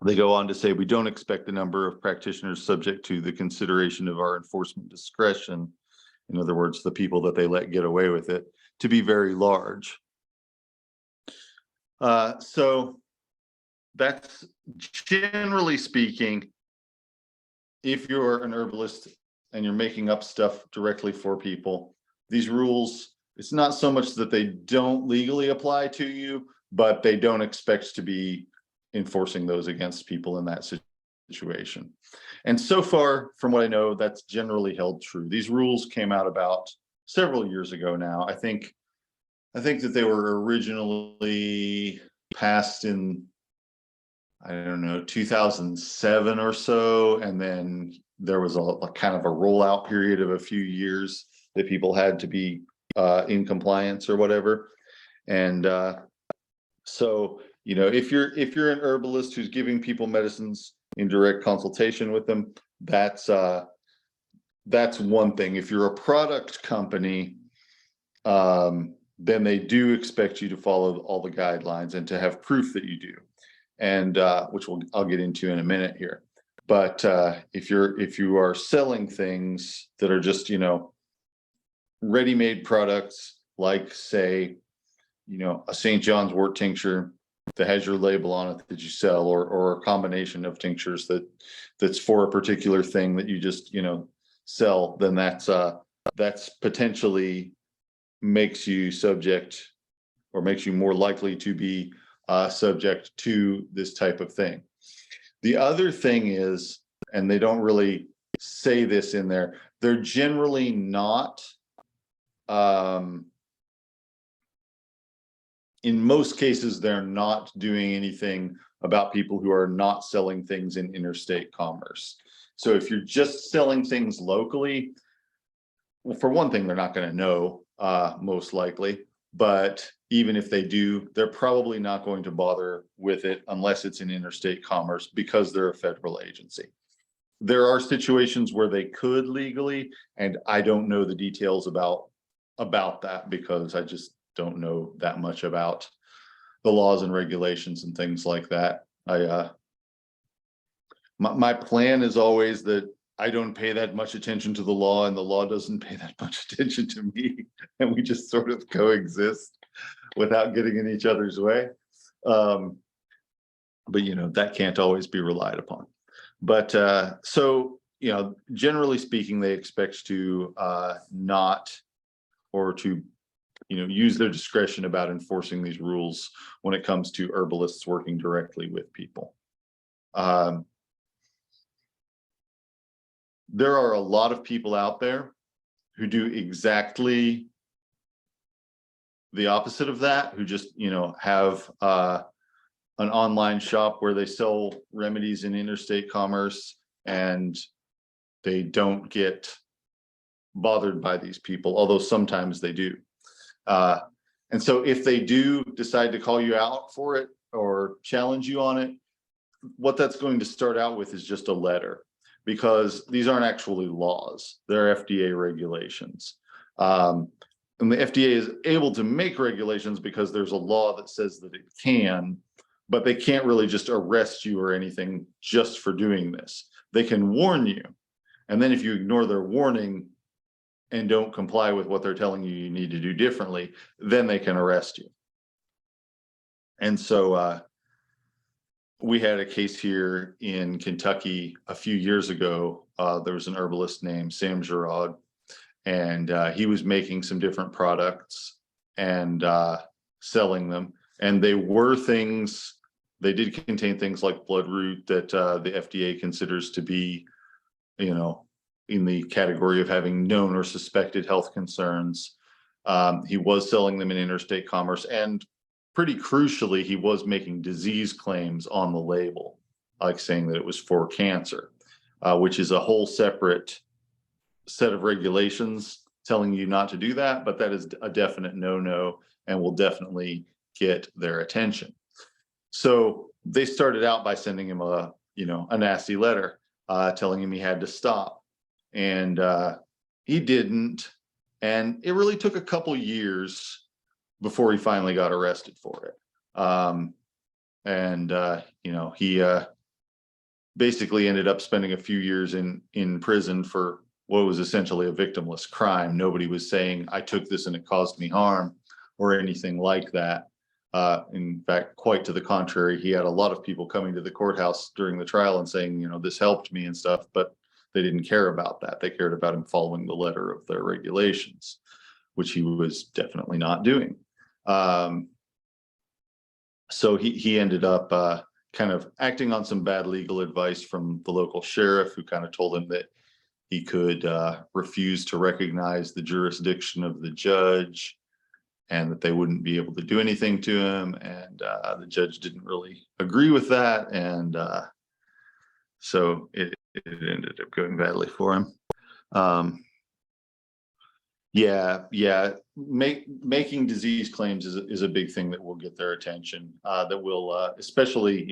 They go on to say, we don't expect the number of practitioners subject to the consideration of our enforcement discretion, in other words, the people that they let get away with it, to be very large. So that's, generally speaking, if you're an herbalist and you're making up stuff directly for people, these rules, it's not so much that they don't legally apply to you, but they don't expect to be enforcing those against people in that situation. And so far, from what I know, that's generally held true. These rules came out about several years ago now. I think that they were originally passed in, I don't know, 2007 or so, and then there was a kind of a rollout period of a few years that people had to be in compliance or whatever. And so, you know, if you're an herbalist who's giving people medicines in direct consultation with them, that's one thing. If you're a product company, then they do expect you to follow all the guidelines and to have proof that you do, and which I'll get into in a minute here. But if you are selling things that are just, you know, ready-made products, like, say, you know, a St. John's wort tincture that has your label on it that you sell, or a combination of tinctures that's for a particular thing that you just, you know, sell, then that's potentially makes you subject, or makes you more likely to be subject to this type of thing. The other thing is, and they don't really say this in there, they're generally not, in most cases, they're not doing anything about people who are not selling things in interstate commerce. So if you're just selling things locally, well, for one thing, they're not going to know, most likely. But even if they do, they're probably not going to bother with it unless it's in interstate commerce, because they're a federal agency. There are situations where they could legally, and I don't know the details about that, because I just don't know that much about the laws and regulations and things like that. My plan is always that I don't pay that much attention to the law, and the law doesn't pay that much attention to me, and we just sort of coexist without getting in each other's way. But you know, that can't always be relied upon. But so, you know, generally speaking, they expect to not, or to, you know, use their discretion about enforcing these rules when it comes to herbalists working directly with people. There are a lot of people out there who do exactly the opposite of that, who just, you know, have an online shop where they sell remedies in interstate commerce, and they don't get bothered by these people, although sometimes they do. And so if they do decide to call you out for it or challenge you on it, what that's going to start out with is just a letter, because these aren't actually laws, they're FDA regulations. And the FDA is able to make regulations because there's a law that says that it can, but they can't really just arrest you or anything just for doing this. They can warn you. And then if you ignore their warning and don't comply with what they're telling you you need to do differently, then they can arrest you. And so we had a case here in Kentucky a few years ago. There was an herbalist named Sam Girard, and he was making some different products and selling them. And they were things, they did contain things like bloodroot that the FDA considers to be, you know, in the category of having known or suspected health concerns. He was selling them in interstate commerce, and pretty crucially, he was making disease claims on the label, like saying that it was for cancer, which is a whole separate set of regulations telling you not to do that, but that is a definite no-no and will definitely get their attention. So they started out by sending him a nasty letter telling him he had to stop, and he didn't. And it really took a couple years before he finally got arrested for it. He basically ended up spending a few years in prison for what was essentially a victimless crime. Nobody was saying, I took this and it caused me harm or anything like that. In fact, quite to the contrary, he had a lot of people coming to the courthouse during the trial and saying, this helped me and stuff, but they didn't care about that. They cared about him following the letter of their regulations, which he was definitely not doing. So he ended up kind of acting on some bad legal advice from the local sheriff, who kind of told him that he could refuse to recognize the jurisdiction of the judge and that they wouldn't be able to do anything to him. And the judge didn't really agree with that. And so it ended up going badly for him. Making disease claims is a big thing that will get their attention. That will, especially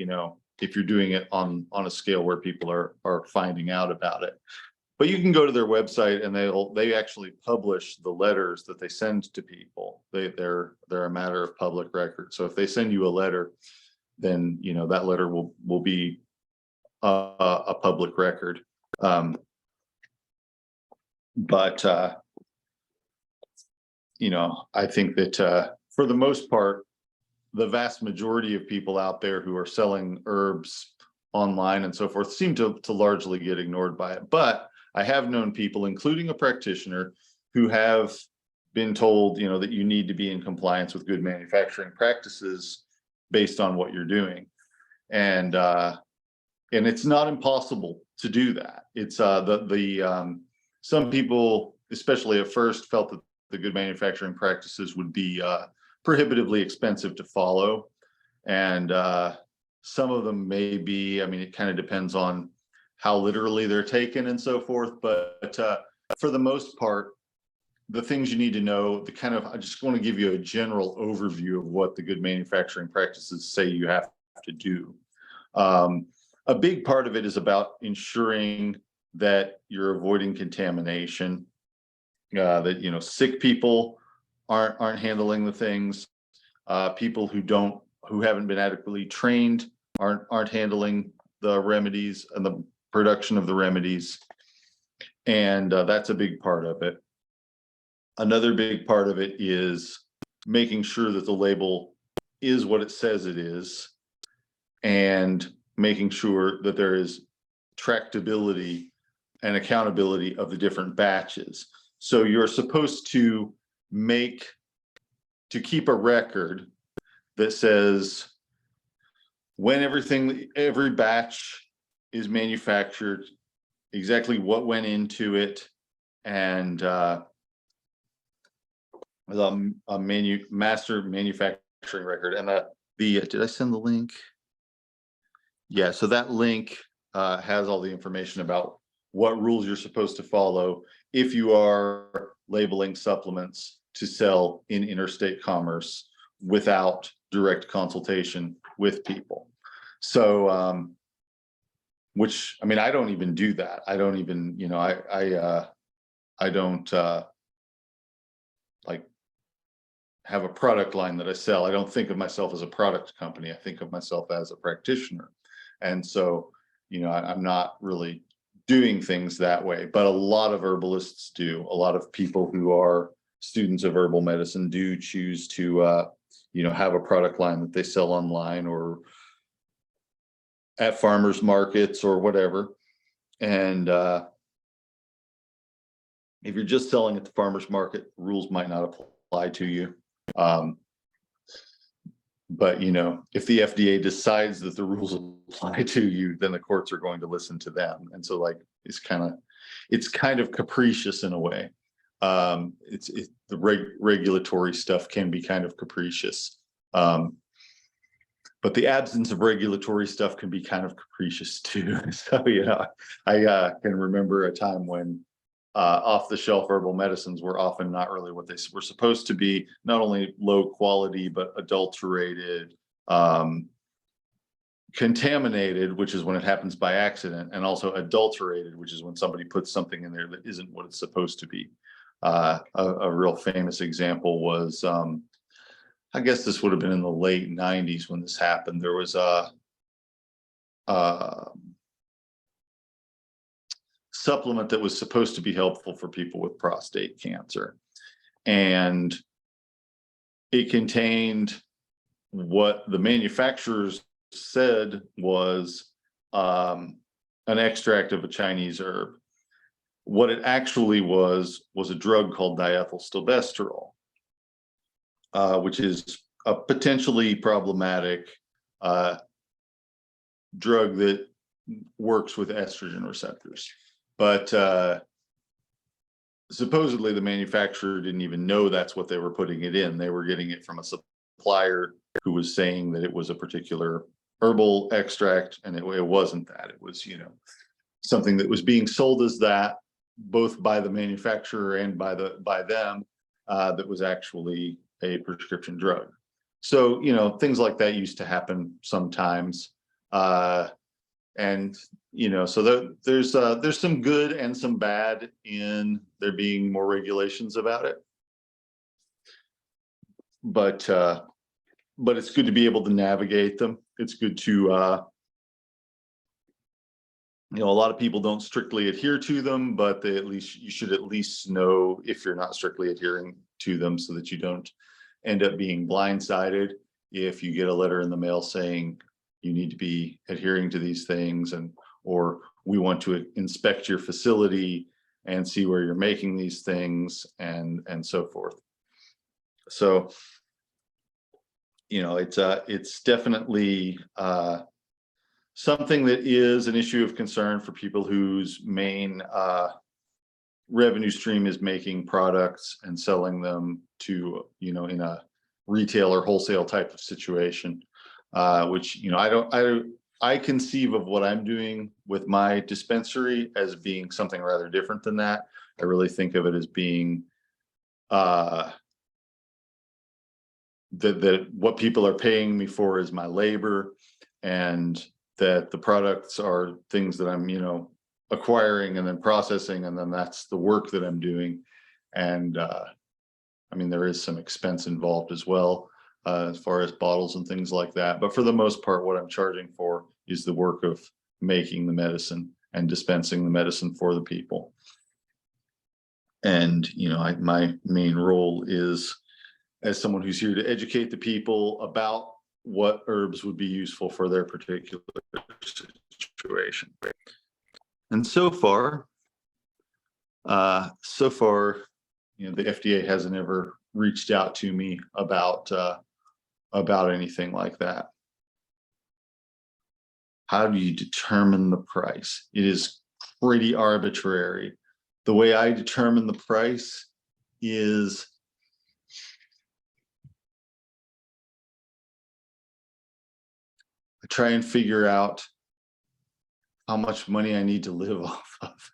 if you're doing it on a scale where people are finding out about it. But you can go to their website and they actually publish the letters that they send to people. They're a matter of public record. So if they send you a letter, then that letter will be a public record. I think that for the most part, the vast majority of people out there who are selling herbs online and so forth seem to largely get ignored by it. But I have known people, including a practitioner, who have been told, that you need to be in compliance with good manufacturing practices based on what you're doing. And it's not impossible to do that. It's some people, especially at first, felt that the good manufacturing practices would be prohibitively expensive to follow. And some of them may be, it kind of depends on how literally they're taken and so forth. But for the most part, the things you need to know, I just want to give you a general overview of what the good manufacturing practices say you have to do. A big part of it is about ensuring that you're avoiding contamination, that sick people aren't handling the things, people who haven't been adequately trained aren't handling the remedies and the production of the remedies, and that's a big part of it. Another big part of it is making sure that the label is what it says it is, and making sure that there is tractability and accountability of the different batches. So you're supposed to keep a record that says when every batch is manufactured, exactly what went into it, and master manufacturing record. And did I send the link? Yeah, so that link has all the information about what rules you're supposed to follow if you are labeling supplements to sell in interstate commerce without direct consultation with people. So, which, I mean, I don't even do that. I don't even, you know, I don't like have a product line that I sell. I don't think of myself as a product company. I think of myself as a practitioner. And so, you know, I'm not really doing things that way, but a lot of herbalists do. A lot of people who are students of herbal medicine do choose to, you know, have a product line that they sell online or at farmers markets or whatever. And if you're just selling at the farmers market, rules might not apply to you. But you know, if the FDA decides that the rules apply to you, then the courts are going to listen to them. And so, like, it's kind of capricious in a way. The regulatory stuff can be kind of capricious, but the absence of regulatory stuff can be kind of capricious too. So, you know, I can remember a time when off-the-shelf herbal medicines were often not really what they were supposed to be, not only low quality, but adulterated, contaminated, which is when it happens by accident, and also adulterated, which is when somebody puts something in there that isn't what it's supposed to be. A real famous example was, I guess this would have been in the late 90s when this happened. There was a supplement that was supposed to be helpful for people with prostate cancer. And it contained what the manufacturers said was an extract of a Chinese herb. What it actually was a drug called diethylstilbestrol, which is a potentially problematic drug that works with estrogen receptors. But supposedly the manufacturer didn't even know that's what they were putting it in. They were getting it from a supplier who was saying that it was a particular herbal extract, and it wasn't that. It was, you know, something that was being sold as that, both by the manufacturer and by them, that was actually a prescription drug. So, you know, things like that used to happen sometimes. And you know, so there's some good and some bad in there being more regulations about it. But it's good to be able to navigate them. It's good to, you know, a lot of people don't strictly adhere to them, but you should at least know if you're not strictly adhering to them, so that you don't end up being blindsided if you get a letter in the mail saying you need to be adhering to these things, or we want to inspect your facility and see where you're making these things, and so forth. So, you know, it's definitely something that is an issue of concern for people whose main revenue stream is making products and selling them to, you know, in a retail or wholesale type of situation. Which, you know, I conceive of what I'm doing with my dispensary as being something rather different than that. I really think of it as being that what people are paying me for is my labor, and that the products are things that I'm, you know, acquiring and then processing, and then that's the work that I'm doing. And I mean, there is some expense involved as well, as far as bottles and things like that. But for the most part, what I'm charging for is the work of making the medicine and dispensing the medicine for the people. And, you know, my main role is as someone who's here to educate the people about what herbs would be useful for their particular situation. And so far, you know, the FDA hasn't ever reached out to me about anything like that. How do you determine the price? It is pretty arbitrary. The way I determine the price is I try and figure out how much money I need to live off of.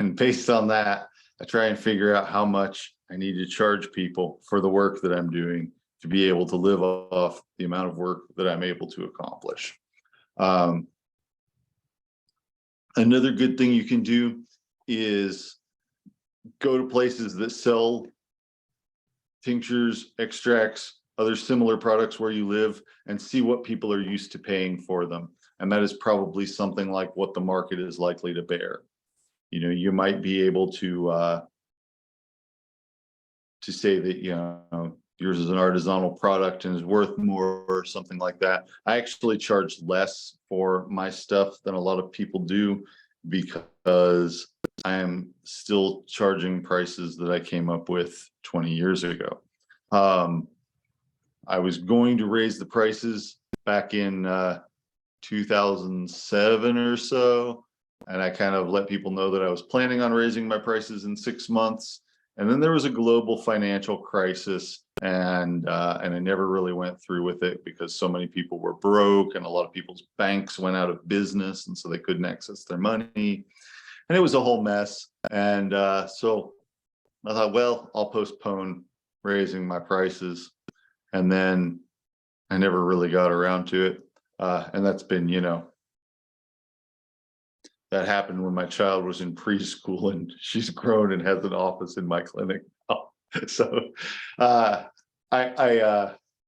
And based on that, I try and figure out how much I need to charge people for the work that I'm doing to be able to live off the amount of work that I'm able to accomplish. Another good thing you can do is go to places that sell tinctures, extracts, other similar products where you live, and see what people are used to paying for them. And that is probably something like what the market is likely to bear. You know, you might be able to say that, you know, yours is an artisanal product and is worth more or something like that. I actually charge less for my stuff than a lot of people do, because I am still charging prices that I came up with 20 years ago. I was going to raise the prices back in 2007 or so, and I kind of let people know that I was planning on raising my prices in 6 months. And then there was a global financial crisis, and I never really went through with it because so many people were broke and a lot of people's banks went out of business, and so they couldn't access their money, and it was a whole mess. And so I thought, well, I'll postpone raising my prices, and then I never really got around to it. And that's been, you know, that happened when my child was in preschool, and she's grown and has an office in my clinic now. So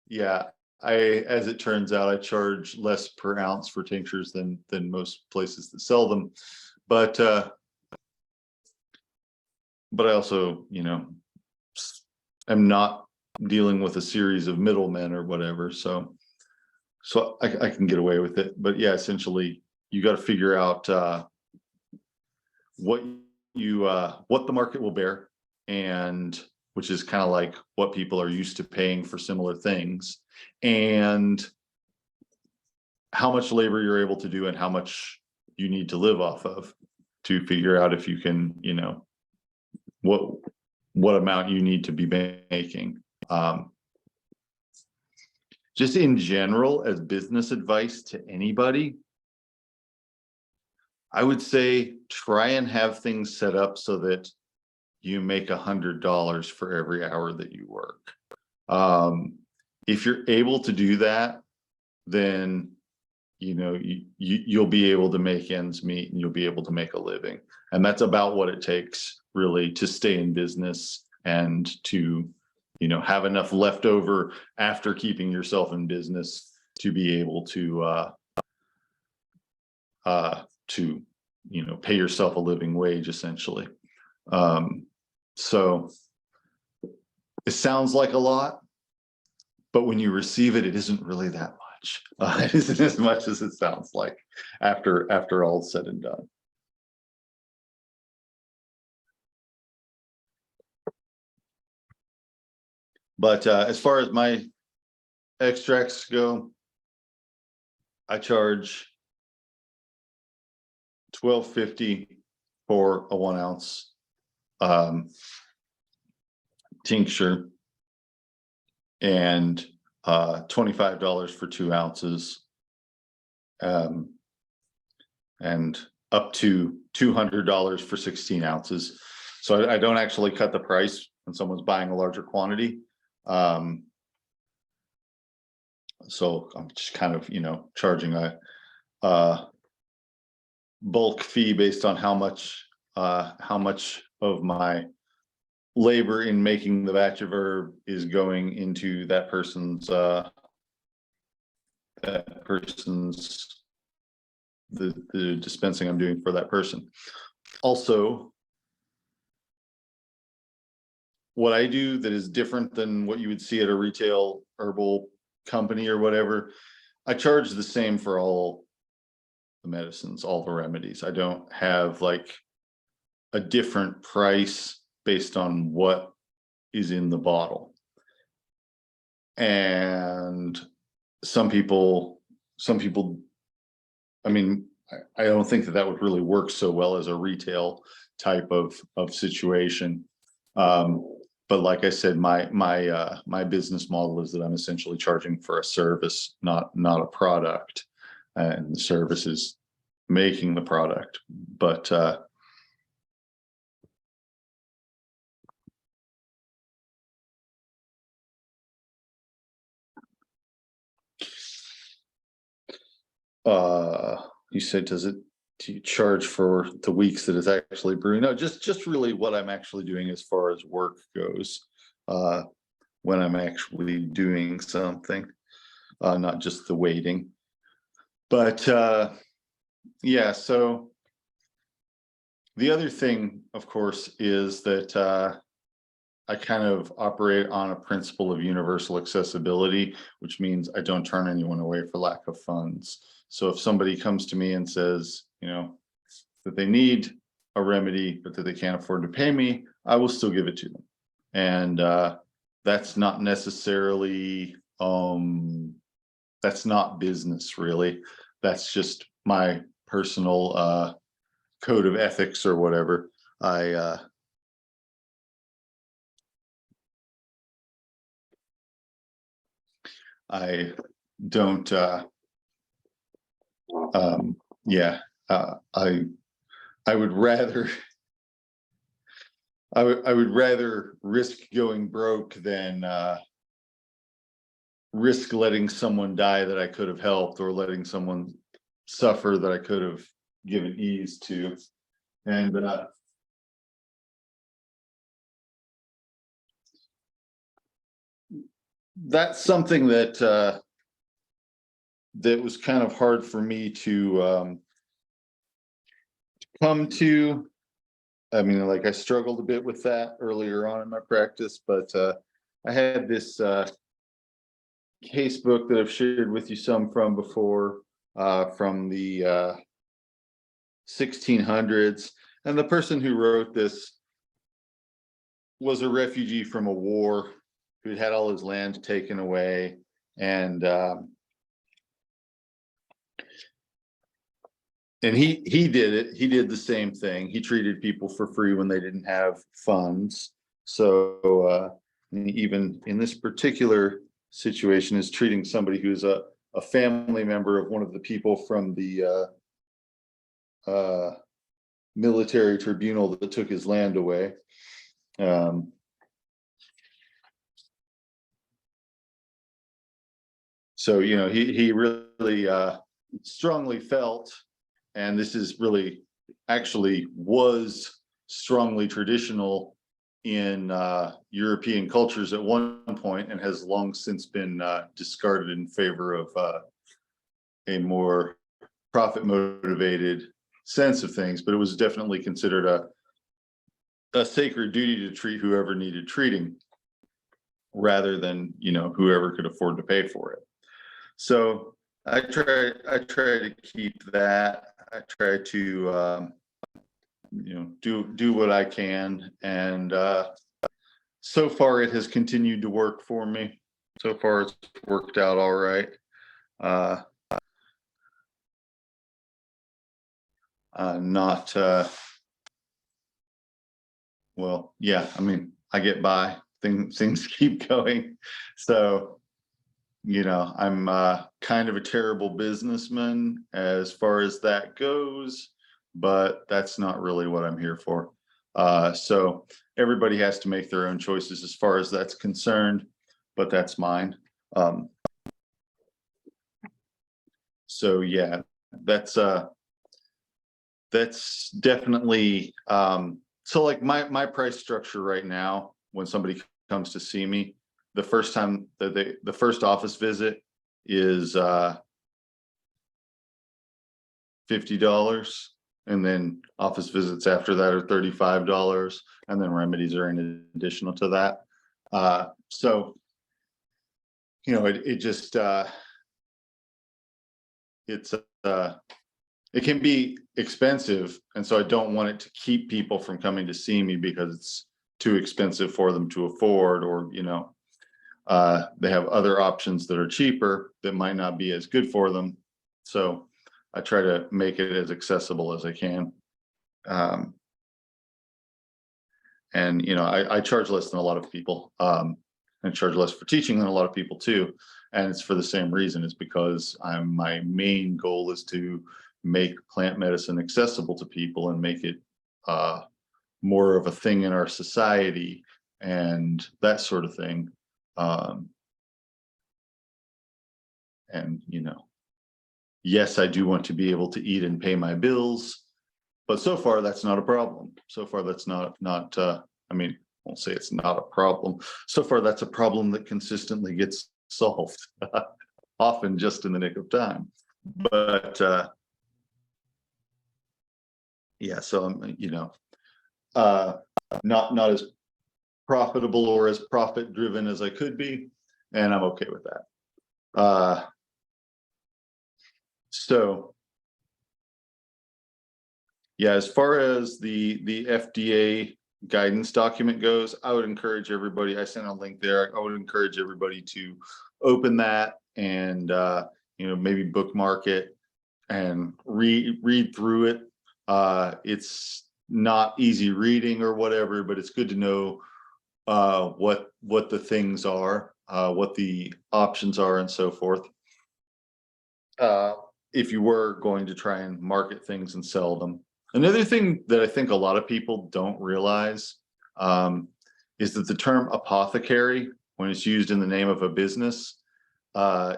yeah, as it turns out, I charge less per ounce for tinctures than most places that sell them. But I also, you know, am not dealing with a series of middlemen or whatever. So I can get away with it. But yeah, essentially you got to figure out what the market will bear, and which is kind of like what people are used to paying for similar things, and how much labor you're able to do and how much you need to live off of to figure out if you can, you know, what amount you need to be making. Just in general, as business advice to anybody, I would say try and have things set up so that you make $100 for every hour that you work. If you're able to do that, then, you know, you'll be able to make ends meet and you'll be able to make a living. And that's about what it takes really to stay in business and to, you know, have enough left over after keeping yourself in business to be able to you know, pay yourself a living wage, essentially. So it sounds like a lot, but when you receive it, it isn't really that much. It isn't as much as it sounds like after all said and done. But as far as my extracts go, I charge $12.50 for a 1 ounce tincture, and $25 for 2 ounces, and up to $200 for 16 ounces. So I don't actually cut the price when someone's buying a larger quantity. So I'm just kind of, you know, charging a bulk fee based on how much of my labor in making the batch of herb is going into that person's the dispensing I'm doing for that person. Also, what I do that is different than what you would see at a retail herbal company or whatever, I charge the same for all the medicines, all the remedies. I don't have like a different price based on what is in the bottle. And some people, I mean, I don't think that would really work so well as a retail type of situation. But like I said, my business model is that I'm essentially charging for a service, not a product, and the service is making the product. But You said, do you charge for the weeks that it's actually brewing? No, just really what I'm actually doing as far as work goes. Uh, when I'm actually doing something, not just the waiting. But yeah, so the other thing, of course, is that I kind of operate on a principle of universal accessibility, which means I don't turn anyone away for lack of funds. So if somebody comes to me and says, that they need a remedy, but that they can't afford to pay me, I will still give it to them. And that's not necessarily, that's not business really. That's just my personal code of ethics or whatever. I don't yeah, I would rather I would rather risk going broke than risk letting someone die that I could have helped, or letting someone suffer that I could have given ease to. And that's something that that was kind of hard for me to come to. I mean, like I struggled a bit with that earlier on in my practice, but I had this case book that I've shared with you some from before, from the 1600s. And the person who wrote this was a refugee from a war who'd had all his land taken away. And he did it. He did the same thing. He treated people for free when they didn't have funds. So even in this particular situation, is treating somebody who's a family member of one of the people from the military tribunal that took his land away. So he really strongly felt, and this is really actually was strongly traditional in European cultures at one point, and has long since been discarded in favor of a more profit motivated sense of things. But it was definitely considered a sacred duty to treat whoever needed treating, rather than whoever could afford to pay for it. So I try to keep that. I try to do what I can, and so far it has continued to work for me. So far it's worked out all right. Not well, yeah, I mean, I get by, things keep going. So I'm kind of a terrible businessman as far as that goes, but that's not really what I'm here for. So everybody has to make their own choices as far as that's concerned, but that's mine. So yeah, that's definitely so like my price structure right now, when somebody comes to see me, the first time that the first office visit is $50, and then office visits after that are $35, and then remedies are in additional to that. So it just it's it can be expensive, and so I don't want it to keep people from coming to see me because it's too expensive for them to afford, or they have other options that are cheaper that might not be as good for them. So I try to make it as accessible as I can. And I charge less than a lot of people, and charge less for teaching than a lot of people too. And it's for the same reason. It's because my main goal is to make plant medicine accessible to people and make it more of a thing in our society and that sort of thing. And yes, I do want to be able to eat and pay my bills, but so far that's not a problem. So far that's not, I mean, I won't say it's not a problem. So far that's a problem that consistently gets solved, often just in the nick of time. But yeah, so I'm, not as profitable or as profit driven as I could be, and I'm okay with that. So yeah, as far as the FDA guidance document goes, I would encourage everybody, I sent a link there, I would encourage everybody to open that and maybe bookmark it and read through it. It's not easy reading or whatever, but it's good to know what the things are, what the options are, and so forth. If you were going to try and market things and sell them. Another thing that I think a lot of people don't realize is that the term apothecary, when it's used in the name of a business,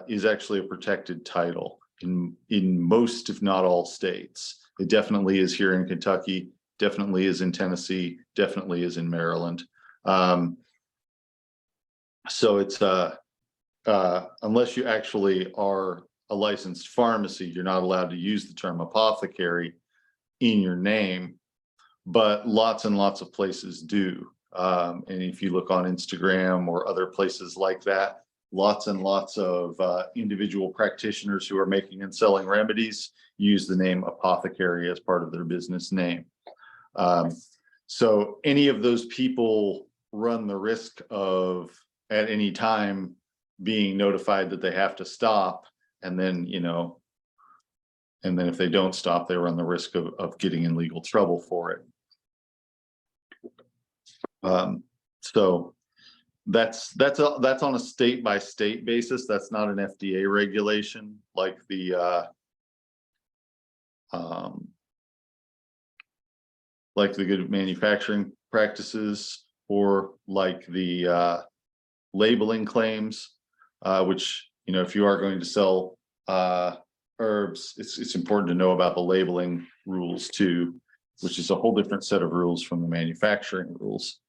is actually a protected title in most, if not all, states. It definitely is here in Kentucky, definitely is in Tennessee, definitely is in Maryland. So it's unless you actually are a licensed pharmacy, you're not allowed to use the term apothecary in your name, but lots and lots of places do. And if you look on Instagram or other places like that, lots and lots of individual practitioners who are making and selling remedies use the name apothecary as part of their business name. So any of those people run the risk of at any time being notified that they have to stop, and then if they don't stop, they run the risk of getting in legal trouble for it. So that's on a state by state basis. That's not an FDA regulation like the good manufacturing practices, or like the labeling claims, which, if you are going to sell herbs, it's important to know about the labeling rules too, which is a whole different set of rules from the manufacturing rules.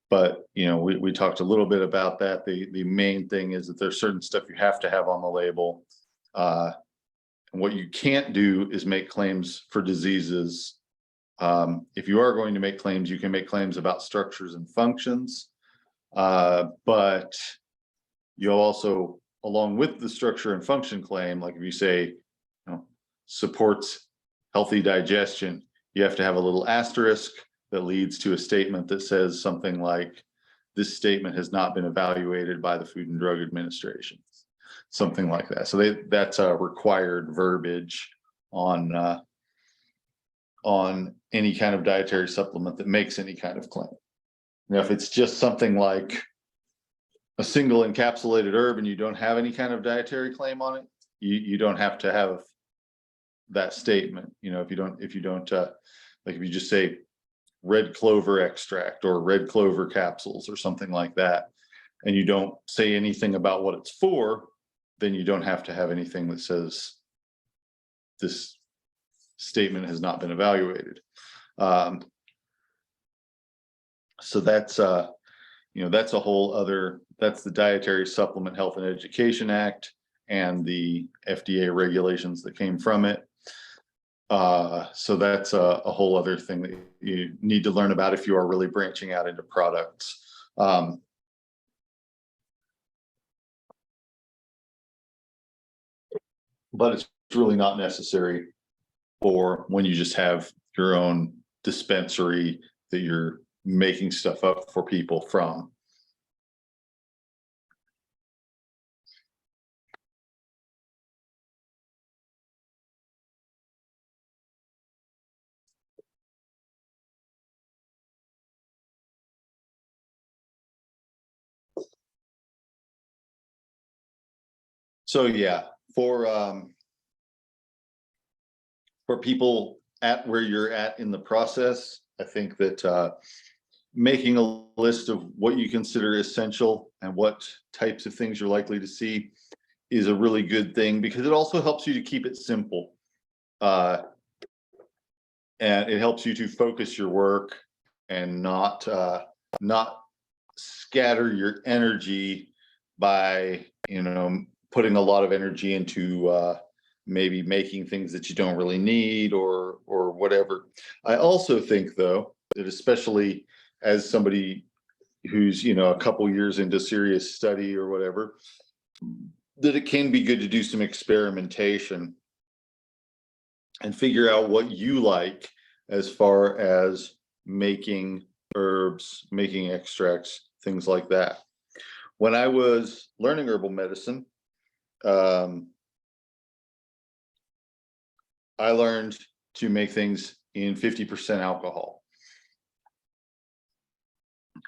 But we talked a little bit about that. The main thing is that there's certain stuff you have to have on the label. And what you can't do is make claims for diseases. If you are going to make claims, you can make claims about structures and functions, but you'll also, along with the structure and function claim, like if you say, supports healthy digestion, you have to have a little asterisk that leads to a statement that says something like, this statement has not been evaluated by the Food and Drug Administration, something like that. So that's a required verbiage on any kind of dietary supplement that makes any kind of claim. Now, if it's just something like a single encapsulated herb and you don't have any kind of dietary claim on it, you don't have to have that statement. If you don't like, if you just say red clover extract or red clover capsules or something like that, and you don't say anything about what it's for, then you don't have to have anything that says this statement has not been evaluated. So that's that's a whole other, that's the Dietary Supplement Health and Education Act and the FDA regulations that came from it. So that's a whole other thing that you need to learn about if you are really branching out into products. But it's really not necessary for when you just have your own dispensary that you're making stuff up for people from. So yeah, for people at where you're at in the process, I think that making a list of what you consider essential and what types of things you're likely to see is a really good thing because it also helps you to keep it simple. And it helps you to focus your work and not scatter your energy by, putting a lot of energy into maybe making things that you don't really need or whatever. I also think, though, that especially as somebody who's, a couple years into serious study or whatever, that it can be good to do some experimentation and figure out what you like as far as making herbs, making extracts, things like that. When I was learning herbal medicine, I learned to make things in 50% alcohol,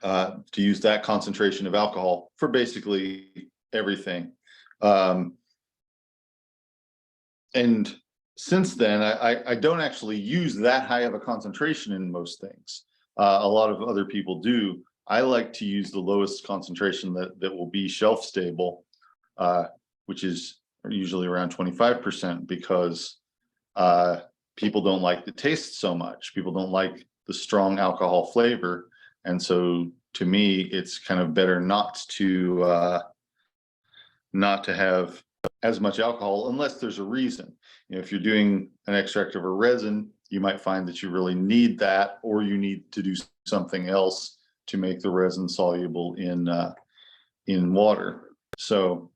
to use that concentration of alcohol for basically everything. And since then, I don't actually use that high of a concentration in most things. A lot of other people do. I like to use the lowest concentration that will be shelf stable, which is usually around 25%, because people don't like the taste so much. People don't like the strong alcohol flavor. And so to me, it's kind of better not to have as much alcohol unless there's a reason. If you're doing an extract of a resin, you might find that you really need that, or you need to do something else to make the resin soluble in water. So,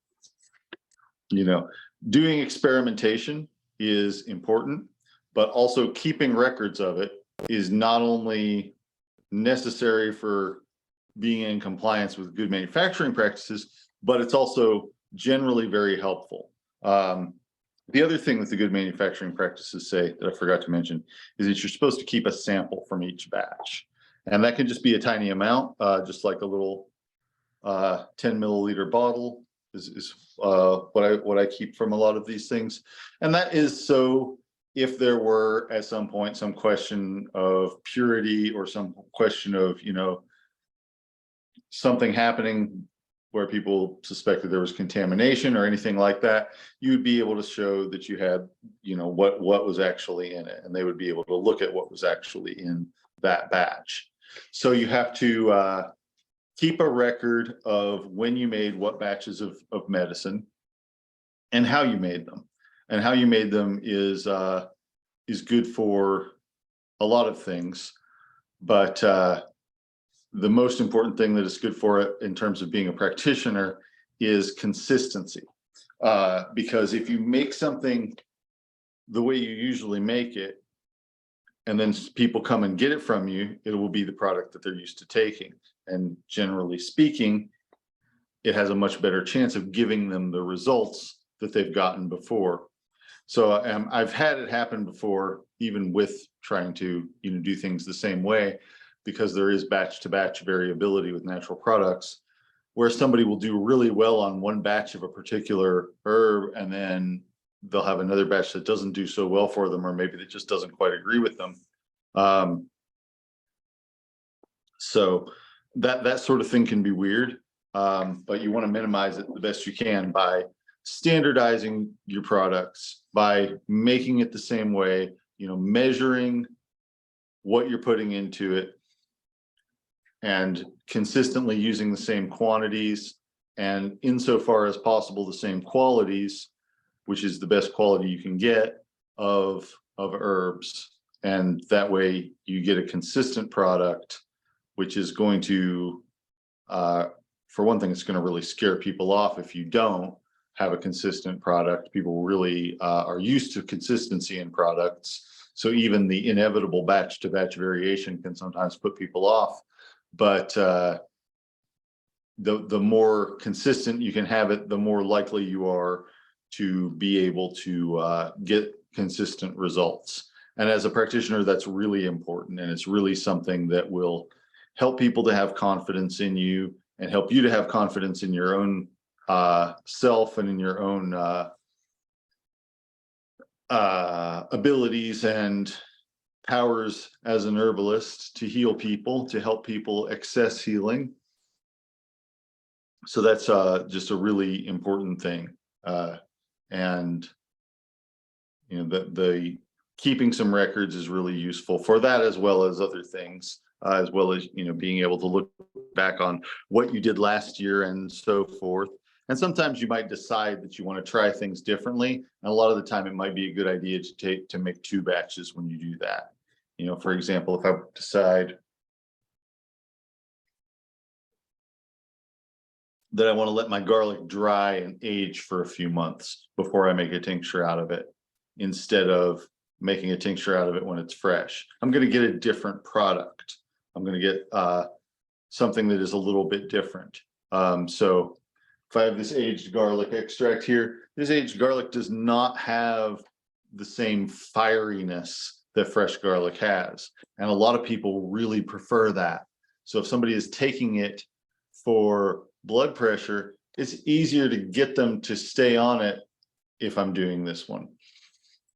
doing experimentation is important, but also keeping records of it is not only necessary for being in compliance with good manufacturing practices, but it's also generally very helpful. The other thing that the good manufacturing practices say that I forgot to mention is that you're supposed to keep a sample from each batch. And that can just be a tiny amount, just like a little 10 milliliter bottle is what I keep from a lot of these things. And that is so if there were at some point some question of purity or some question of, something happening where people suspected there was contamination or anything like that, you would be able to show that you had, what was actually in it, and they would be able to look at what was actually in that batch. So you have to keep a record of when you made what batches of medicine and how you made them. And how you made them is good for a lot of things, but the most important thing that is good for it in terms of being a practitioner is consistency. Because if you make something the way you usually make it, and then people come and get it from you, it will be the product that they're used to taking. And generally speaking, it has a much better chance of giving them the results that they've gotten before. So I've had it happen before, even with trying to do things the same way, because there is batch to batch variability with natural products, where somebody will do really well on one batch of a particular herb, and then they'll have another batch that doesn't do so well for them, or maybe that just doesn't quite agree with them. So that sort of thing can be weird, but you want to minimize it the best you can by standardizing your products, by making it the same way, measuring what you're putting into it, and consistently using the same quantities, and insofar as possible the same qualities, which is the best quality you can get of herbs. And that way you get a consistent product, which is going to, for one thing, it's going to really scare people off if you don't have a consistent product. People really are used to consistency in products. So even the inevitable batch to batch variation can sometimes put people off. But the more consistent you can have it, the more likely you are to be able to get consistent results. And as a practitioner, that's really important. And it's really something that will help people to have confidence in you, and help you to have confidence in your own self and in your own abilities and powers as an herbalist to heal people, to help people access healing. So that's just a really important thing. And the keeping some records is really useful for that, as well as other things, as well as being able to look back on what you did last year and so forth. And sometimes you might decide that you want to try things differently, and a lot of the time it might be a good idea to make 2 batches when you do that. For example, if I decide that I want to let my garlic dry and age for a few months before I make a tincture out of it, instead of making a tincture out of it when it's fresh, I'm going to get a different product. I'm going to get something that is a little bit different. So if I have this aged garlic extract here, this aged garlic does not have the same fieriness that fresh garlic has. And a lot of people really prefer that. So if somebody is taking it for blood pressure, it's easier to get them to stay on it if I'm doing this one.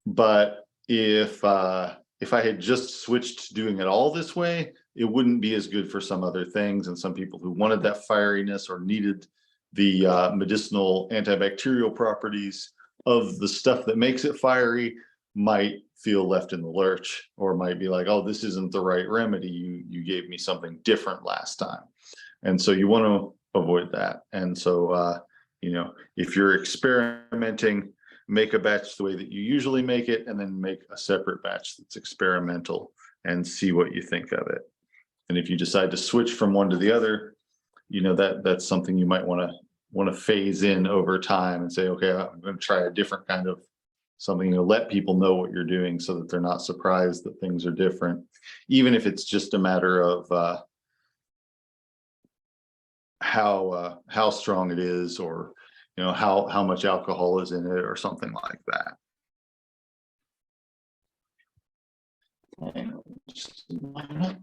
But if I had just switched to doing it all this way, it wouldn't be as good for some other things. And some people who wanted that fieriness or needed the medicinal antibacterial properties of the stuff that makes it fiery might feel left in the lurch, or might be like, oh, this isn't the right remedy. You gave me something different last time. And so you want to avoid that. And so, if you're experimenting, make a batch the way that you usually make it, and then make a separate batch that's experimental and see what you think of it. And if you decide to switch from one to the other, that's something you might want to phase in over time and say, okay, I'm going to try a different kind of something, let people know what you're doing so that they're not surprised that things are different, even if it's just a matter of how strong it is, or how much alcohol is in it, or something like that. Just line up.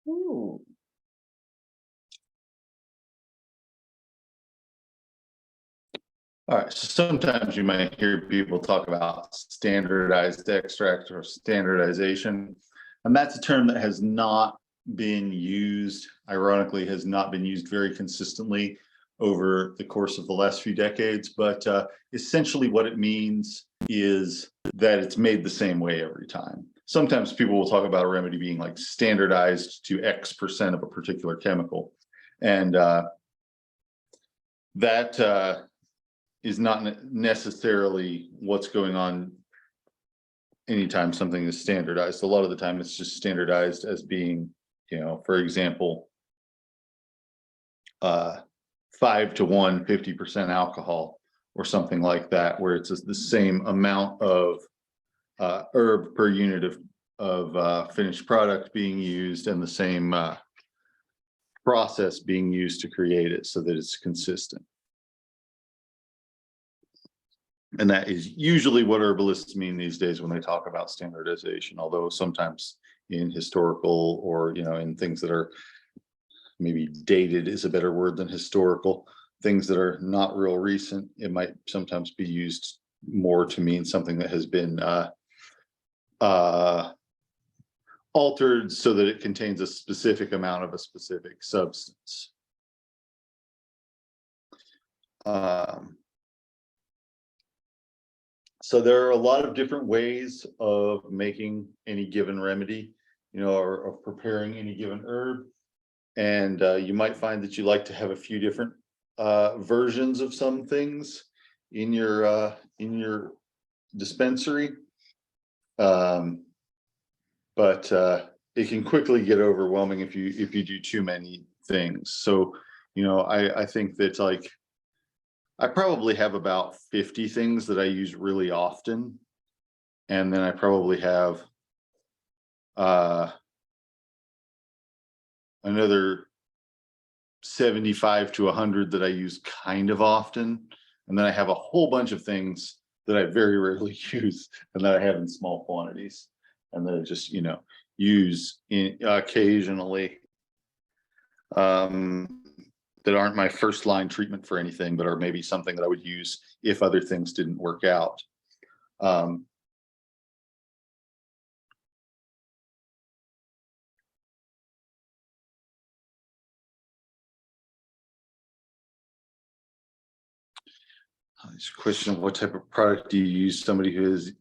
Ooh. All right, so sometimes you might hear people talk about standardized extract or standardization, and that's a term that has not been used, ironically, has not been used very consistently over the course of the last few decades. But essentially what it means is that it's made the same way every time. Sometimes people will talk about a remedy being like standardized to X% of a particular chemical. And that is not necessarily what's going on anytime something is standardized. A lot of the time it's just standardized as being, for example, 5 to 1, 50% alcohol or something like that, where it's the same amount of herb per unit of finished product being used and the same process being used to create it so that it's consistent. And that is usually what herbalists mean these days when they talk about standardization, although sometimes in historical or, in things that are maybe dated is a better word than historical, things that are not real recent, it might sometimes be used more to mean something that has been altered so that it contains a specific amount of a specific substance. So there are a lot of different ways of making any given remedy, or of preparing any given herb. And you might find that you like to have a few different versions of some things in your dispensary. But it can quickly get overwhelming if you do too many things. So, I think that I probably have about 50 things that I use really often. And then I probably have another 75 to 100 that I use kind of often. And then I have a whole bunch of things that I very rarely use and that I have in small quantities and that I just, use occasionally. That aren't my first line treatment for anything, but are maybe something that I would use if other things didn't work out. This question of what type of product do you use? Somebody who has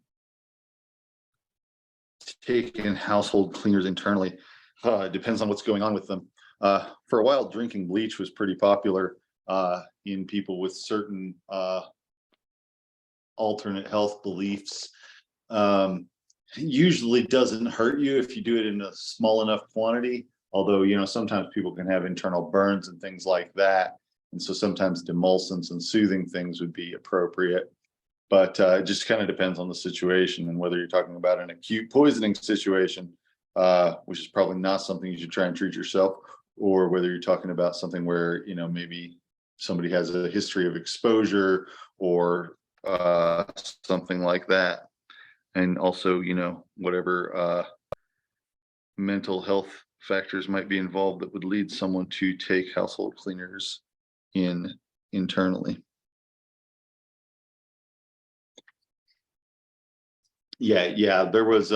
taken household cleaners internally. It depends on what's going on with them. For a while, drinking bleach was pretty popular in people with certain alternate health beliefs. Usually doesn't hurt you if you do it in a small enough quantity, although, sometimes people can have internal burns and things like that. And so sometimes demulcents and soothing things would be appropriate. But it just kind of depends on the situation and whether you're talking about an acute poisoning situation, which is probably not something you should try and treat yourself, or whether you're talking about something where, maybe somebody has a history of exposure or something like that. And also, whatever mental health factors might be involved that would lead someone to take household cleaners internally. Yeah, there was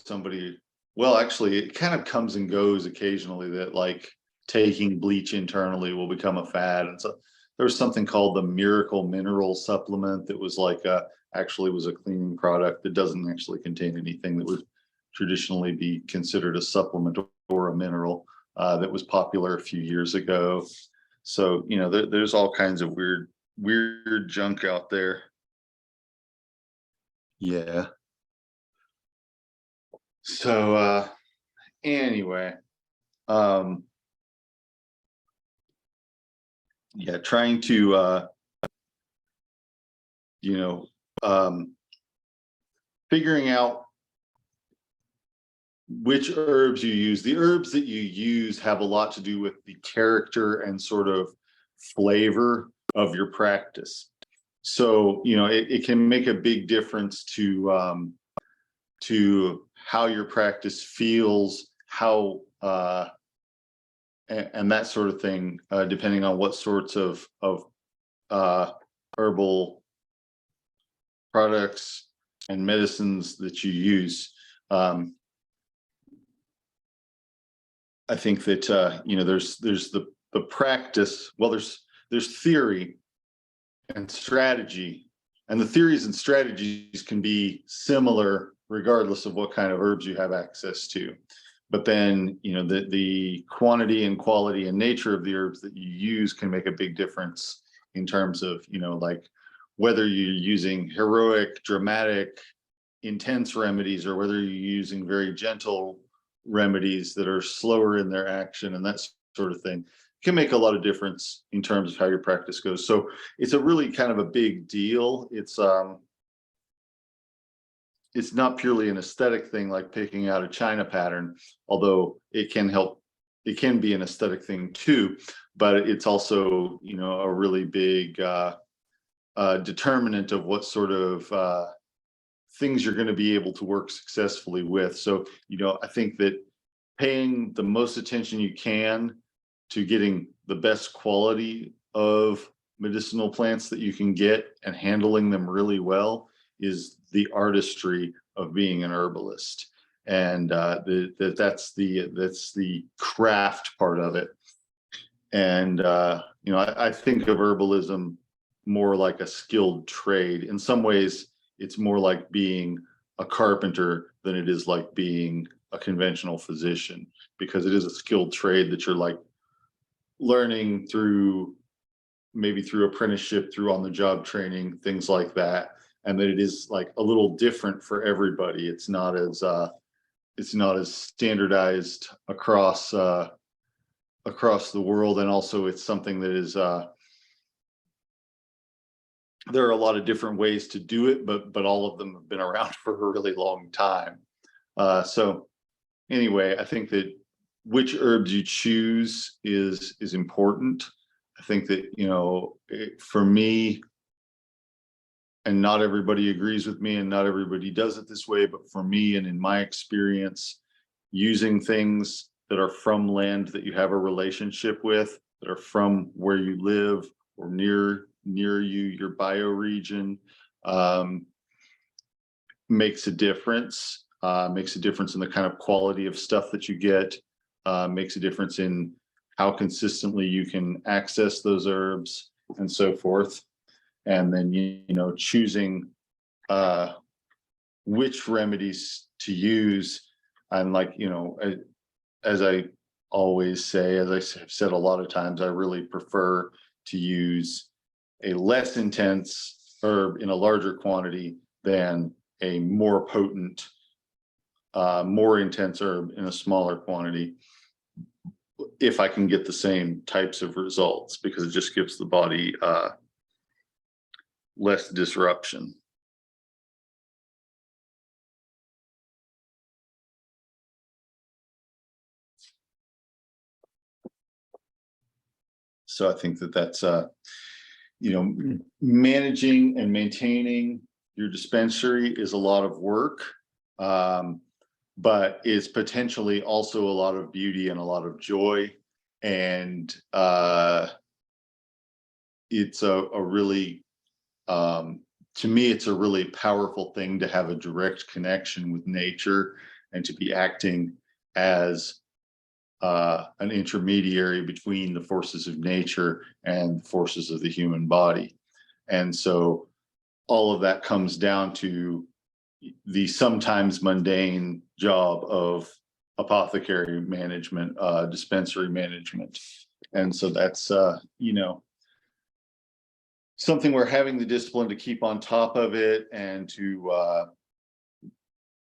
somebody, well, actually it kind of comes and goes occasionally that taking bleach internally will become a fad. And so there was something called the Miracle Mineral Supplement that was actually was a cleaning product that doesn't actually contain anything that would traditionally be considered a supplement or a mineral, that was popular a few years ago. So, there's all kinds of weird junk out there. Yeah. So anyway, yeah, trying to figuring out which herbs you use. The herbs that you use have a lot to do with the character and sort of flavor of your practice. So, it can make a big difference to how your practice feels, how and that sort of thing, depending on what sorts of herbal products and medicines that you use. I think that there's the practice. Well, there's theory and strategy, and the theories and strategies can be similar regardless of what kind of herbs you have access to. But then, the quantity and quality and nature of the herbs that you use can make a big difference in terms of, whether you're using heroic, dramatic, intense remedies, or whether you're using very gentle remedies that are slower in their action and that sort of thing. Can make a lot of difference in terms of how your practice goes. So it's a really kind of a big deal. It's it's not purely an aesthetic thing like picking out a China pattern, although it can help. It can be an aesthetic thing too, but it's also, you know, a really big determinant of what sort of things you're going to be able to work successfully with. So, you know, I think that paying the most attention you can to getting the best quality of medicinal plants that you can get and handling them really well is the artistry of being an herbalist. And that's the craft part of it. And you know, I think of herbalism more like a skilled trade. In some ways, it's more like being a carpenter than it is like being a conventional physician, because it is a skilled trade that you're like learning through, maybe through apprenticeship, through on the job training, things like that. And that it is like a little different for everybody. It's not as standardized across across the world. And also it's something that is there are a lot of different ways to do it, but all of them have been around for a really long time. So anyway, I think that which herbs you choose is important. I think that, you know, for me, and not everybody agrees with me and not everybody does it this way, but for me and in my experience, using things that are from land that you have a relationship with, that are from where you live or near you, your bioregion, makes a difference. Makes a difference in the kind of quality of stuff that you get. Makes a difference in how consistently you can access those herbs and so forth. And then, you know, choosing which remedies to use. And like, you know, as I always say, as I have said a lot of times, I really prefer to use a less intense herb in a larger quantity than a more potent, more intense herb in a smaller quantity, if I can get the same types of results, because it just gives the body less disruption. So I think that that's you know, managing and maintaining your dispensary is a lot of work, but is potentially also a lot of beauty and a lot of joy. And it's a really, to me, it's a really powerful thing to have a direct connection with nature and to be acting as an intermediary between the forces of nature and the forces of the human body. And so all of that comes down to the sometimes mundane job of apothecary management, dispensary management. And so that's, you know, something we're having the discipline to keep on top of it and to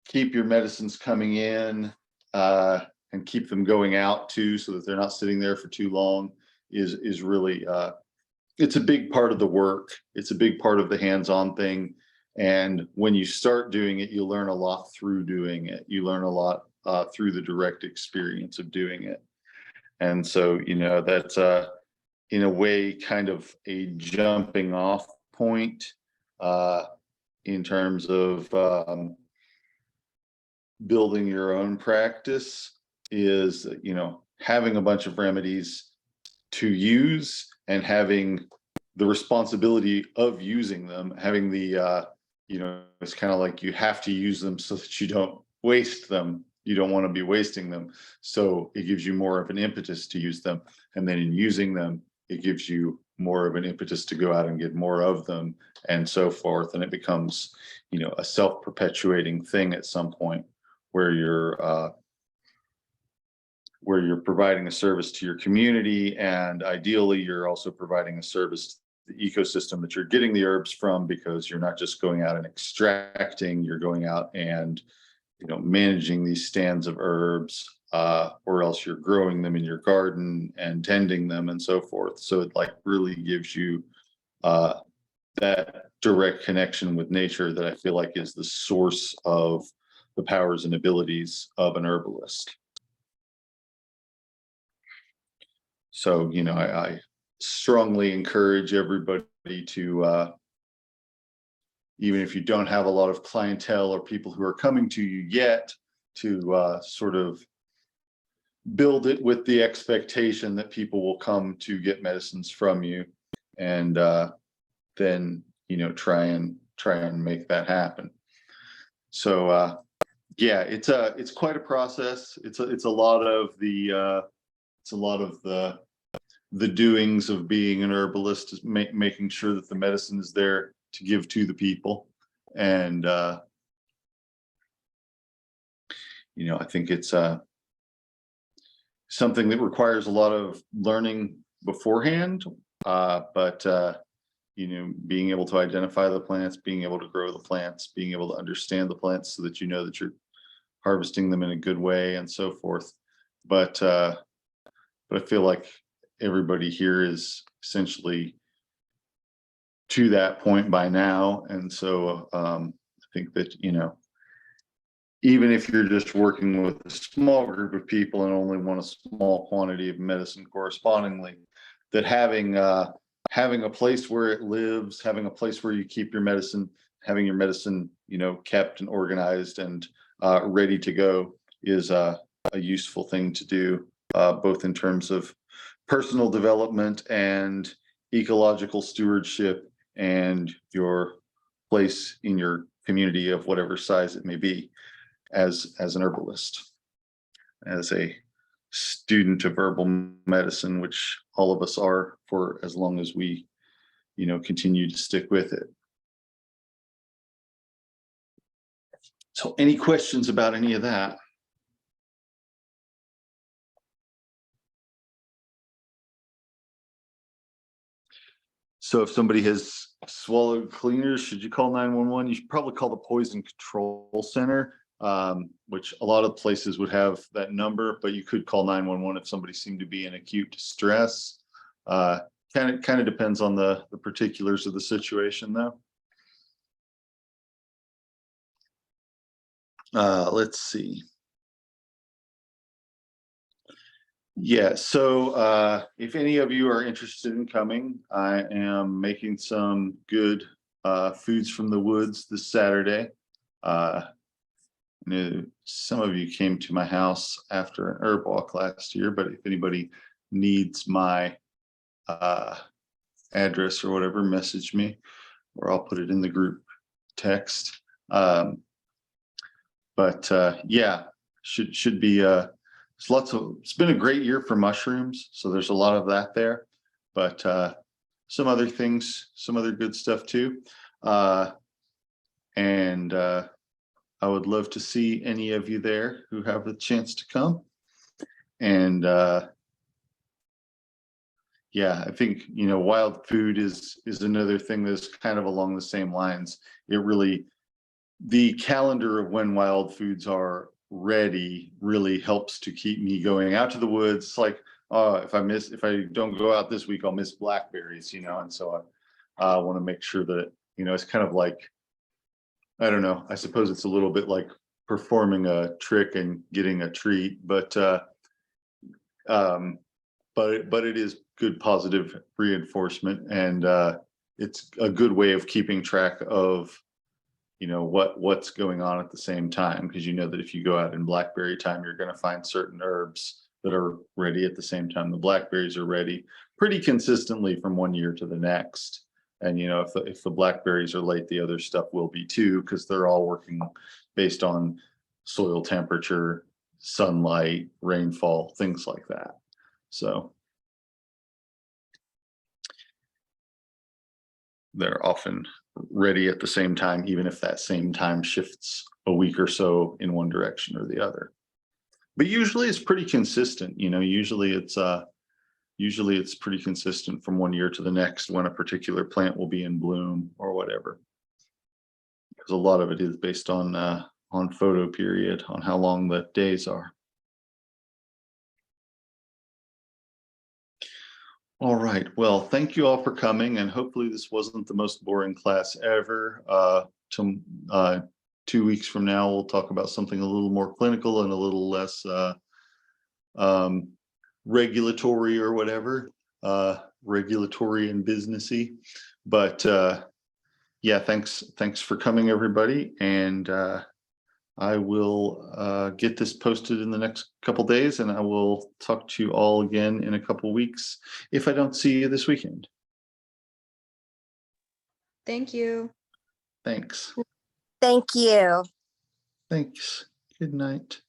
keep your medicines coming in and keep them going out too, so that they're not sitting there for too long is really, it's a big part of the work. It's a big part of the hands-on thing. And when you start doing it, you learn a lot through doing it. You learn a lot through the direct experience of doing it. And so, you know, that's in a way kind of a jumping off point in terms of building your own practice is, you know, having a bunch of remedies to use and having the responsibility of using them, having the, you know, it's kind of like you have to use them so that you don't waste them. You don't want to be wasting them. So it gives you more of an impetus to use them. And then in using them, it gives you more of an impetus to go out and get more of them and so forth. And it becomes, you know, a self-perpetuating thing at some point where you're providing a service to your community, and ideally you're also providing a service to the ecosystem that you're getting the herbs from, because you're not just going out and extracting, you're going out and, you know, managing these stands of herbs, or else you're growing them in your garden and tending them and so forth. So it like really gives you that direct connection with nature that I feel like is the source of the powers and abilities of an herbalist. So, you know, I strongly encourage everybody to, even if you don't have a lot of clientele or people who are coming to you yet, to sort of build it with the expectation that people will come to get medicines from you, and then, you know, try and make that happen. So yeah, it's quite a process. It's a lot of the doings of being an herbalist, is making sure that the medicine is there to give to the people. And you know, I think it's something that requires a lot of learning beforehand, but you know, being able to identify the plants, being able to grow the plants, being able to understand the plants so that you know that you're harvesting them in a good way and so forth. But I feel like everybody here is essentially to that point by now. And so I think that, you know, even if you're just working with a small group of people and only want a small quantity of medicine correspondingly, that having a place where it lives, having a place where you keep your medicine, having your medicine, you know, kept and organized and ready to go is a useful thing to do, both in terms of personal development and ecological stewardship and your place in your community of whatever size it may be, as an herbalist, as a student of herbal medicine, which all of us are for as long as we, you know, continue to stick with it. So any questions about any of that? So if somebody has swallowed cleaners, should you call 911? You should probably call the Poison Control Center, which a lot of places would have that number, but you could call 911 if somebody seemed to be in acute distress. Kind of depends on the particulars of the situation, though. Let's see. Yeah, so if any of you are interested in coming, I am making some good foods from the woods this Saturday. I know some of you came to my house after an herb walk last year, but if anybody needs my address or whatever, message me, or I'll put it in the group text. But yeah, should be it's been a great year for mushrooms, so there's a lot of that there, but some other things, some other good stuff too. And I would love to see any of you there who have the chance to come. And yeah, I think, you know, wild food is another thing that's kind of along the same lines. The calendar of when wild foods are ready really helps to keep me going out to the woods. It's like, if I don't go out this week, I'll miss blackberries, you know. And so I want to make sure that, you know, it's kind of like, I don't know, I suppose it's a little bit like performing a trick and getting a treat, but it is good positive reinforcement, and it's a good way of keeping track of, you know, what's going on at the same time, because you know that if you go out in blackberry time, you're going to find certain herbs that are ready at the same time the blackberries are ready, pretty consistently from one year to the next. And you know, if the blackberries are late, the other stuff will be too, because they're all working based on soil temperature, sunlight, rainfall, things like that. So they're often ready at the same time, even if that same time shifts a week or so in one direction or the other. But usually it's pretty consistent, you know, usually it's pretty consistent from one year to the next when a particular plant will be in bloom or whatever. Because a lot of it is based on photoperiod, on how long the days are. All right. Well, thank you all for coming, and hopefully this wasn't the most boring class ever. To 2 weeks from now, we'll talk about something a little more clinical and a little less um, regulatory or whatever, regulatory and businessy. But yeah, thanks for coming, everybody, and I will get this posted in the next couple days, and I will talk to you all again in a couple weeks if I don't see you this weekend. Thank you. Thanks. Thank you. Thanks. Good night.